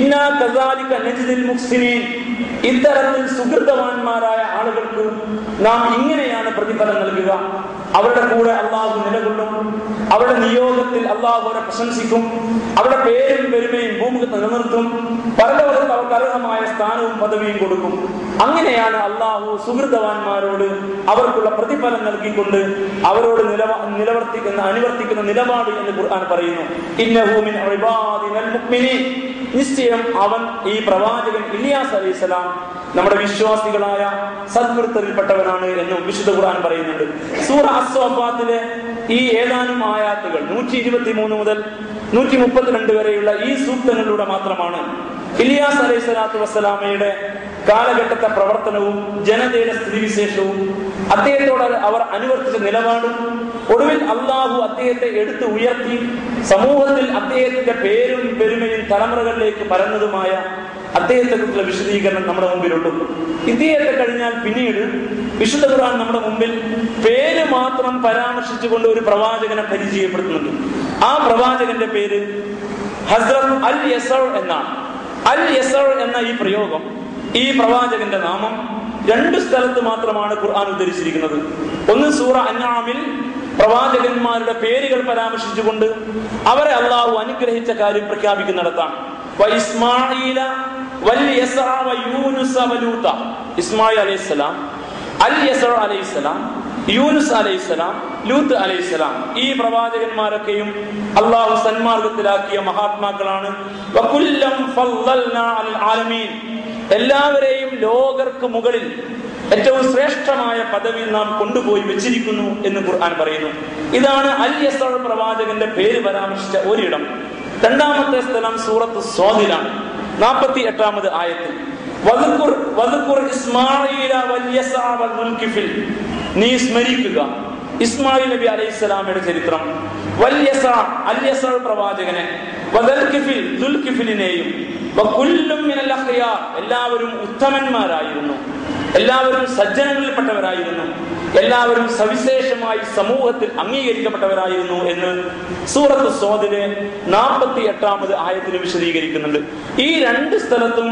ഇന്നാ കസാലിക നജ്ദിൽ മുഹ്സിനീൻ, ഇത്തരത്തിൽ സുഹൃതവാന്മാരായ ആളുകൾക്ക് നാം ഇങ്ങനെയാണ് പ്രതിഫലം നൽകുക. അവരുടെ കൂടെ അള്ളാഹു നിലകൊള്ളും. അവരുടെ നിയോഗത്തിൽ അള്ളാഹു അവരെ പ്രശംസിക്കും. അവരുടെ പേരും പെരുമയും ഭൂമുഖത്ത് നിലനിർത്തും. പരലോകത്ത് അവർക്ക് അർഹമായ സ്ഥാനവും പദവിയും കൊടുക്കും. അങ്ങനെയാണ് അള്ളാഹു സുഹൃതവാന്മാരോട് അവർക്കുള്ള പ്രതിഫലം നൽകിക്കൊണ്ട് അവരോട് അനുവർത്തിക്കുന്ന നിലപാട് എന്ന് ഖുർആൻ പറയുന്നു. ഇന്നഹു മിൻ ഇബാദിനൽ മുഅ്മിനീൻ, നിശ്ചയം അവൻ, ഈ പ്രവാചകൻ ഇല്യാസ് അലൈഹിസ്സലാം നമ്മുടെ വിശ്വാസികളായ സദ്വൃത്തരിൽപ്പെട്ടവനാണ് എന്നും വിശുദ്ധ ഖുർആൻ പറയുന്നുണ്ട്. സൂറ അസ്വാഫാത്തിലെ ഈ ഏതാനും ആയാത്തുകൾ 123 മുതൽ 132 വരെയുള്ള ഈ സൂക്തങ്ങളിലൂടെ മാത്രമാണ് ഇല്യാസ് അലൈഹി സ്വലാത്തു വസ്സലാമയുടെ കാലഘട്ടത്തെ പ്രവർത്തനവും ജനതയുടെ സ്ഥിതിവിശേഷവും അദ്ദേഹത്തോട് അവർ അനുവർത്തിച്ച നിലപാടും ഒടുവിൽ അള്ളാഹു അദ്ദേഹത്തെ എടുത്തു ഉയർത്തി സമൂഹത്തിൽ അദ്ദേഹത്തിന്റെ പേരും പെരുമയും തലമുറകളിലേക്ക് പരന്നതുമായ അദ്ദേഹത്തെ കുറിച്ചുള്ള വിശദീകരണം നമ്മുടെ മുമ്പിലുള്ളൂ. ഇദ്ദേഹത്തെ കഴിഞ്ഞാൽ പിന്നീട് വിശുദ്ധ ഖുർആൻ നമ്മുടെ മുമ്പിൽ പേര് മാത്രം പരാമർശിച്ചുകൊണ്ട് ഒരു പ്രവാചകനെ പരിചയപ്പെടുത്തുന്നുണ്ട്. ആ പ്രവാചകന്റെ പേര് ഹസ്രത്ത് അൽ യസർ എന്നാണ്. അൽ യസർ എന്ന ഈ പ്രയോഗം, ഈ പ്രവാചകന്റെ നാമം 2 സ്ഥലത്ത് മാത്രമാണ് ഖുർആൻ ഉദ്ധരിച്ചിരിക്കുന്നത്. ഒന്ന് സൂറ അൻആമിൽ പ്രവാചകന്മാരുടെ പേരുകൾ പരാമർശിച്ചുകൊണ്ട് അവരെ അള്ളാഹു അനുഗ്രഹിച്ച കാര്യം പ്രഖ്യാപിക്കുന്നിടത്താണ്. വഇസ്മാഈല വൽയസഅ വയൂനുസ വലൂത. ഇസ്മായിൽ അലൈഹിസ്സലാം, അൽ-യസഅ അലൈഹിസ്സലാം, യൂനുസ് അലൈഹിസ്സലാം, ലൂത്ത് അലൈഹിസ്സലാം, ഈ പ്രവാചകന്മാരൊക്കെയും അള്ളാഹു സന്മാർഗത്തിലാക്കിയ മഹാത്മാക്കളാണ്. വകുല്ലം ഫളൽനാ അലൽ ആലമീൻ, എല്ലാവരെയും ലോകർക്ക് മുകളിൽ ഏറ്റവും ശ്രേഷ്ഠമായ പദവിയിൽ നാം കൊണ്ടുപോയി വെച്ചിരിക്കുന്നു എന്ന് ഖുർആൻ പറയുന്നു. ഇതാണ് അൽ-യസഅ പ്രവാചകന്റെ പേര് പരാമർശിച്ച ഒരിടം. രണ്ടാമത്തെ സ്ഥലം സൂറത്ത് സ്വാദിലാണ്, 48-ാമത് ആയത്തിൽ. വദ്കുർ ഇസ്മാഈല വൽയസഅ വൽമുൽകിഫിൽ, നീ സ്മരിക്കുക ഇസ്മായിൽ നബി അലൈഹിസ്സലാമയുടെ ചരിത്രം, വൽയസഅ അൽ-യസഅ പ്രവാചകനെ, വദൽകിഫിൽ ദുൽകിഫിലിനെയും, വകുല്ലും മിനൽ അഖ്യാർ, എല്ലാവരും ഉത്തമന്മാരായിരുന്നു, എല്ലാവരും സജ്ജനങ്ങളിൽപ്പെട്ടവരായിരുന്നു, എല്ലാവരും സവിശേഷമായി സമൂഹത്തിൽ അംഗീകരിക്കപ്പെട്ടവരായിരുന്നു എന്ന് സൂറത്ത് സ്വാദിലെ 48-ാമത് ആയത്തിൽ വിശദീകരിക്കുന്നുണ്ട്. ഈ രണ്ട് സ്ഥലത്തും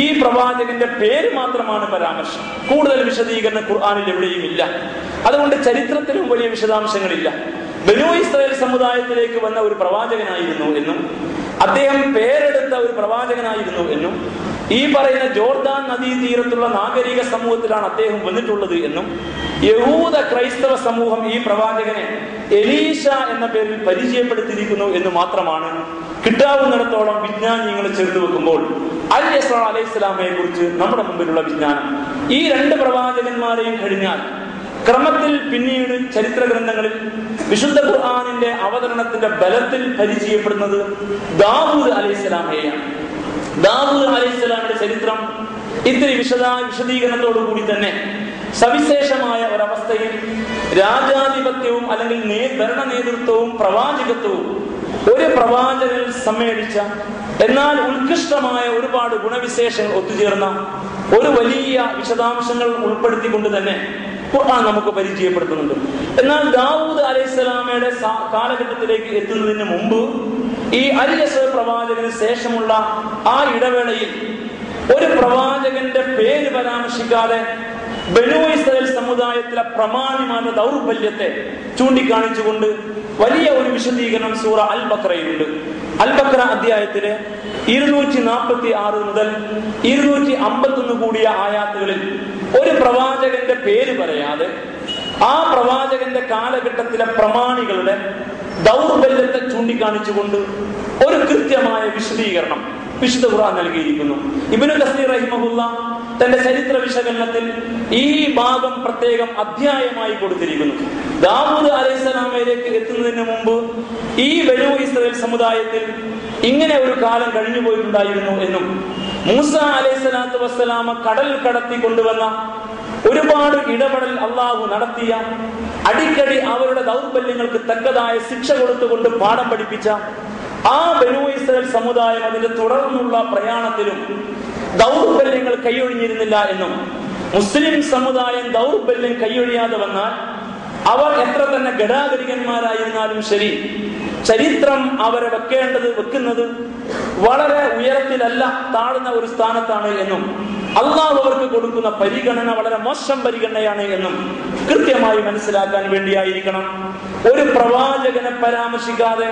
ഈ പ്രവാചകന്റെ പേര് മാത്രമാണ് പരാമർശം. കൂടുതൽ വിശദീകരണം ഖുർആനിൽ എവിടെയും ഇല്ല. അതുകൊണ്ട് ചരിത്രത്തിലും വലിയ വിശദാംശങ്ങളില്ല. ബനൂ ഇസ്രായേൽ സമുദായത്തിലേക്ക് വന്ന ഒരു പ്രവാചകനായിരുന്നു എന്നും അദ്ദേഹം പേരെടുത്ത ഒരു പ്രവാചകനായിരുന്നു എന്നും ഈ പറയുന്ന ജോർദാൻ നദീതീരത്തുള്ള നാഗരിക സമൂഹത്തിലാണ് അദ്ദേഹം വന്നിട്ടുള്ളത് എന്നും യഹൂദ ക്രൈസ്തവ സമൂഹം ഈ പ്രവാചകനെ എലീശ എന്ന പേരിൽ പരിചയപ്പെടുത്തിയിരിക്കുന്നു എന്ന് മാത്രമാണ് കിട്ടാവുന്നിടത്തോളം വിജ്ഞാനീയങ്ങൾ ചേർത്ത് വെക്കുമ്പോൾ അൽ-യസഅ അലൈഹിസ്സലാമയെ കുറിച്ച് നമ്മുടെ മുമ്പിലുള്ള വിജ്ഞാനം. ഈ രണ്ട് പ്രവാചകന്മാരെയും കഴിഞ്ഞാൽ ക്രമത്തിൽ പിന്നീട് ചരിത്ര ഗ്രന്ഥങ്ങളിൽ വിശുദ്ധ ഖുർആനിന്റെ അവതരണത്തിന്റെ ബലത്തിൽ പരിചയപ്പെടുന്നത് ദാവൂദ് അലൈഹിസ്സലാമയെയാണ്. ദാവൂദ് അലൈഹിസ്സലാമിന്റെ ചരിത്രം ഇത്തിരി വിശദീകരണത്തോടു കൂടി തന്നെ സവിശേഷമായ ഒരവസ്ഥയിൽ രാജാധിപത്യവും അല്ലെങ്കിൽ ഭരണ നേതൃത്വവും പ്രവാചകത്വവും ഒരു പ്രവാചകനിൽ സമ്മേളിച്ച, എന്നാൽ ഉത്കൃഷ്ടമായ ഒരുപാട് ഗുണവിശേഷങ്ങൾ ഒത്തുചേർന്ന ഒരു വലിയ വിശദാംശങ്ങൾ ഉൾപ്പെടുത്തിക്കൊണ്ട് തന്നെ ഖുർആൻ നമുക്ക് പരിചയപ്പെടുത്തുന്നുണ്ട്. എന്നാൽ ദാവൂദ് അലൈഹിസ്സലാമയുടെ കാലഘട്ടത്തിലേക്ക് എത്തുന്നതിന് മുമ്പ് ഈ അൽ-യസഅ പ്രവാചകന് ശേഷമുള്ള ആ ഇടവേളയിൽ ഒരു പ്രവാചകന്റെ പേര് പരാമർശിക്കാതെ ബനൂ ഇസ്രായേൽ സമുദായത്തിലെ പ്രമാണിമാരുടെ ദൗർബല്യത്തെ ചൂണ്ടിക്കാണിച്ചുകൊണ്ട് വലിയ ഒരു വിശദീകരണം സൂറ അൽ-ബഖറയിലുണ്ട്. അൽ-ബഖറ അധ്യായത്തിലെ 246 മുതൽ 251 കൂടിയ ആയാത്തുകളിൽ ഒരു പ്രവാചകന്റെ പേര് പറയാതെ ആ പ്രവാചകന്റെ കാലഘട്ടത്തിലെ പ്രമാണികളുടെ ദൗർബല്യത്തെ ചൂണ്ടിക്കാണിച്ചുകൊണ്ട് ഒരു കൃത്യമായ വിശദീകരണം വിശുദ്ധ ഖുർആൻ നൽകിയിരിക്കുന്നു. ഇബ്നു കസീർ റഹിമഹുല്ലാ തന്റെ ചരിത്ര വിശകലനത്തിൽ ഈ ഭാഗം പ്രത്യേകം അധ്യായമായി കൊടുത്തിരിക്കുന്നു. ദാവൂദ് അലൈഹിസ്സലാമയിലേക്ക് എത്തുന്നതിന് മുമ്പ് ഈ ബനൂ ഇസ്രായേൽ സമുദായത്തിൽ ഇങ്ങനെ ഒരു കാലം കഴിഞ്ഞു പോയിട്ടുണ്ടായിരുന്നു എന്നും മൂസ അലൈഹിസ്സലാത്തു വസ്സലാമ കടൽ കടത്തി കൊണ്ടുവന്ന ഒരുപാട് ഇടപെടൽ അള്ളാഹു നടത്തിയ, അടിക്കടി അവരുടെ ദൗർബല്യങ്ങൾക്ക് തക്കതായ ശിക്ഷ കൊടുത്തുകൊണ്ട് പാഠം പഠിപ്പിച്ച ആ ബനൂ ഇസ്രായേൽ സമുദായം അതിന്റെ തുടർന്നുള്ള പ്രയാണത്തിലും ദൗർബല്യങ്ങൾ കൈയൊഴിഞ്ഞിരുന്നില്ല എന്നും മുസ്ലിം സമുദായം ദൗർബല്യം കൈയൊഴിയാതെ വന്നാൽ അവർ എത്ര തന്നെ ഗടാഗരികന്മാരായിരുന്നാലും ശരി, ചരിത്രം അവരെ വെക്കുന്നത് വളരെ ഉയരത്തിലല്ല, താഴ്ന്ന ഒരു സ്ഥാനത്താണ് എന്നും അള്ളാഹു അവർക്ക് കൊടുക്കുന്ന പരിഗണന വളരെ മോശം പരിഗണനയാണ് എന്നും കൃത്യമായി മനസ്സിലാക്കാൻ വേണ്ടിയായിരിക്കണം ഒരു പ്രവാചകനെ പരാമർശിക്കാതെ,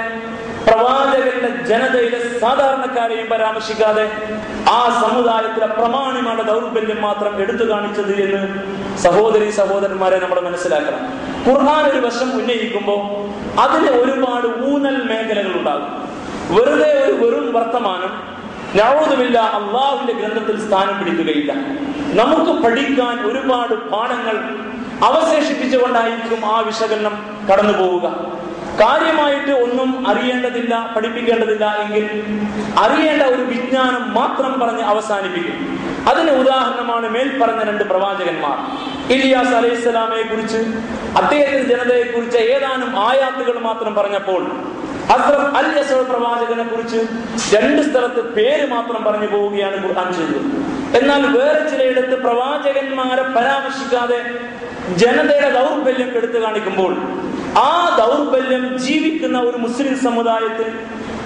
പ്രവാചകന്റെ ജനതയിലെ സാധാരണക്കാരെയും പരാമർശിക്കാതെ ആ സമുദായത്തിലെ പ്രമാണിമാരുടെ ദൗർബല്യം മാത്രം എടുത്തു കാണിച്ചത് എന്ന് സഹോദരന്മാരെ നമ്മൾ മനസ്സിലാക്കണം. ഖുർആൻ ഒരു വശം ഉന്നയിക്കുമ്പോൾ അതിന് ഒരുപാട് ഊന്നൽ മേഖലകൾ ഉണ്ടാകും. വെറുതെ ഒരു വെറും വർത്തമാനം നഊദുബില്ല അള്ളാഹുവിന്റെ ഗ്രന്ഥത്തിൽ സ്ഥാനം പിടിക്കുകയില്ല. നമുക്ക് പഠിക്കാൻ ഒരുപാട് പാഠങ്ങൾ അവശേഷിപ്പിച്ചുകൊണ്ടായിരിക്കും ആ വിശകലനം കടന്നു പോവുക. കാര്യമായിട്ട് ഒന്നും അറിയേണ്ടതില്ല, പഠിപ്പിക്കേണ്ടതില്ല എങ്കിൽ അറിയേണ്ട ഒരു വിജ്ഞാനം മാത്രം പറഞ്ഞ് അവസാനിപ്പിക്കും. അതിന് ഉദാഹരണമാണ് മേൽപ്പറഞ്ഞ രണ്ട് പ്രവാചകന്മാർ. ഇലിയാസ് അലൈഹിസ്സലാമയെ കുറിച്ച്, അദ്ദേഹത്തിന്റെ ജനതയെ കുറിച്ച് ഏതാനും ആയാത്തുകൾ മാത്രം പറഞ്ഞപ്പോൾ ഹസ്രത്ത് അൽ-യസഅ പ്രവാചകനെ കുറിച്ച് 2 സ്ഥലത്ത് പേര് മാത്രം പറഞ്ഞു പോവുകയാണ് ഖുർആൻ ചെയ്തത്. എന്നാൽ വേറെ ചിലയിടത്ത് പ്രവാചകന്മാരെ പരാമർശിക്കാതെ ജനതയുടെ ദൗർബല്യം എടുത്തു കാണിക്കുമ്പോൾ ആ ദൗർബല്യം ജീവിക്കുന്ന ഒരു മുസ്ലിം സമുദായത്തിൽ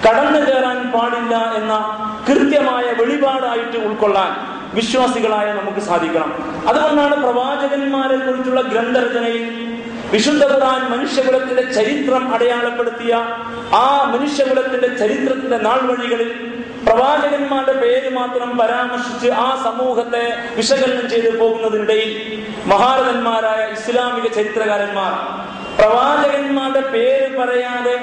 കടന്നു കയറാൻ പാടില്ല എന്ന കൃത്യമായ വെളിപാടായിട്ട് ഉൾക്കൊള്ളാൻ വിശ്വാസികളായ നമുക്ക് സാധിക്കണം. അതുകൊണ്ടാണ് പ്രവാചകന്മാരെ കുറിച്ചുള്ള ഗ്രന്ഥരചനയിൽ വിശുദ്ധ ഖുർആൻ മനുഷ്യകുലത്തിന്റെ ചരിത്രം അടയാളപ്പെടുത്തിയ ആ മനുഷ്യകുലത്തിന്റെ ചരിത്രത്തിന്റെ നാൾ വഴികളിൽ പ്രവാചകന്മാരുടെ പേര് മാത്രം പരാമർശിച്ച് ആ സമൂഹത്തെ വിശകലനം ചെയ്ത് പോകുന്നതിനിടയിൽ മഹാരഥന്മാരായ ഇസ്ലാമിക ചരിത്രകാരന്മാർ പ്രവാചകന്മാരുടെ പേര് പറയാതെ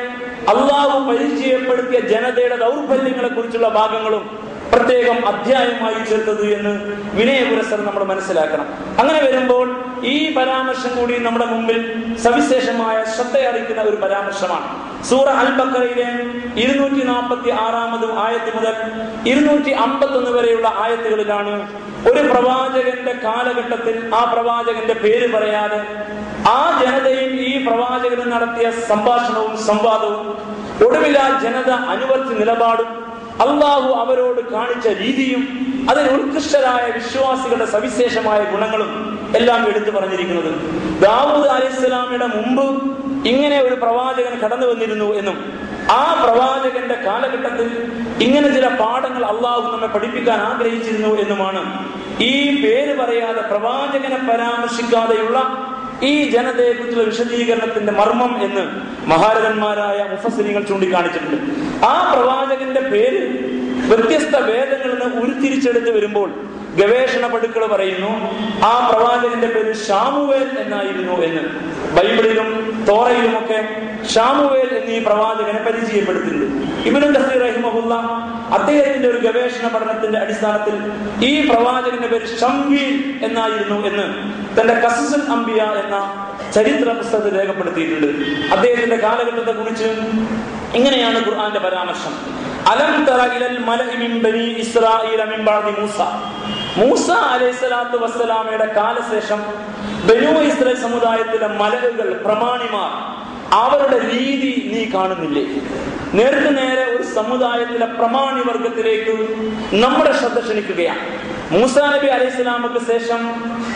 അള്ളാഹു പരിചയപ്പെടുത്തിയ ജനതയുടെ ദൗർബല്യങ്ങളെ കുറിച്ചുള്ള ഭാഗങ്ങളും പ്രത്യേകം അധ്യായമായി ചേർത്തത് എന്ന് വിനയപുരസർ നമ്മൾ മനസ്സിലാക്കണം. അങ്ങനെ വരുമ്പോൾ ഈ പരാമർശം കൂടി നമ്മുടെ മുമ്പിൽ സവിശേഷമായ ശ്രദ്ധയറിയിക്കുന്ന ഒരു പരാമർശമാണ്. സൂറ അൽ ബഖറയിലെ 246 ആയത്ത് മുതൽ 251 വരെയുള്ള ആയത്തുകളിലാണ് ഒരു പ്രവാചകന്റെ കാലഘട്ടത്തിൽ ആ പ്രവാചകന്റെ പേര് പറയാതെ ആ ജനതയും ഈ പ്രവാചകന് നടത്തിയ സംഭാഷണവും സംവാദവും ഒടുവിൽ ആ ജനത അനുവർത്തി നിലപാടും അള്ളാഹു അവരോട് കാണിച്ച രീതിയും അതിൽ ഉത്കൃഷ്ടരായ വിശ്വാസികളുടെ സവിശേഷമായ ഗുണങ്ങളും എല്ലാം എടുത്തു പറഞ്ഞിരിക്കുന്നത്. ദാവൂദ് അലൈഹിസ്സലാമിയുടെ മുമ്പ് ഇങ്ങനെ ഒരു പ്രവാചകൻ കടന്നു വന്നിരുന്നു എന്നും ആ പ്രവാചകന്റെ കാലഘട്ടത്തിൽ ഇങ്ങനെ ചില പാഠങ്ങൾ അള്ളാഹു നമ്മെ പഠിപ്പിക്കാൻ ആഗ്രഹിച്ചിരുന്നു എന്നുമാണ് ഈ പേര് പറയാതെ പ്രവാചകനെ പരാമർശിക്കാതെയുള്ള ഈ ജനതയെ കുറിച്ചുള്ള വിശദീകരണത്തിന്റെ മർമ്മം എന്ന് മഹാരഥന്മാരായ മുഫസ്സിരീങ്ങൾ ചൂണ്ടിക്കാണിച്ചിട്ടുണ്ട്. ആ പ്രവാചകന്റെ പേര് വ്യത്യസ്ത വേദങ്ങളിൽ നിന്ന് ഉരുത്തിരിച്ചെടുത്ത് വരുമ്പോൾ ഗവേഷണ പടുക്കൾ പറയുന്നു ആ പ്രവാചകന്റെ പേര് ശാമുവേൽ എന്നായിരുന്നു എന്ന്. ബൈബിളിലും തോറയിലുമൊക്കെ ശാമുവേൽ എന്നീ പ്രവാചകനെ പരിചയപ്പെടുത്തുന്നുണ്ട്. ഇബ്നു കസീർ റഹിമഹുല്ല അദ്ദേഹത്തിന്റെ ഒരു ഗവേഷണ പഠനത്തിന്റെ അടിസ്ഥാനത്തിൽ ഈ പ്രവാചകന്റെ പേര് ശംവീൽ എന്നായിരുന്നു എന്ന് തന്റെ ഖസസുൽ അംബിയ എന്ന ചരിത്ര പുസ്തകത്തിൽ രേഖപ്പെടുത്തിയിട്ടുണ്ട്. അദ്ദേഹത്തിന്റെ കാലഘട്ടത്തെ കുറിച്ച് ഇങ്ങനെയാണ് ഖുർആന്റെ പരാമർശം. അലം തറ ഇലൽ മലഇ മിൻ ബനി ഇസ്രായീല മിൻ ബഅദി മൂസ അലൈഹിസ്സലാത്തു വസ്സലാമയുടെ കാലശേഷം ബനൂ ഇസ്രായേൽ സമുദായത്തിലെ മലകുകൾ പ്രമാണിമാർ അവരുടെ രീതി നീ കാണുന്നില്ലേ? നേർക്ക് നേരെ ഒരു സമുദായത്തിലെ പ്രമാണി വർഗത്തിലേക്ക് നമ്മുടെ ശ്രദ്ധ ക്ഷണിക്കുകയാണ്. മൂസാ നബി അലൈഹിസ്സലാമക്ക് ശേഷം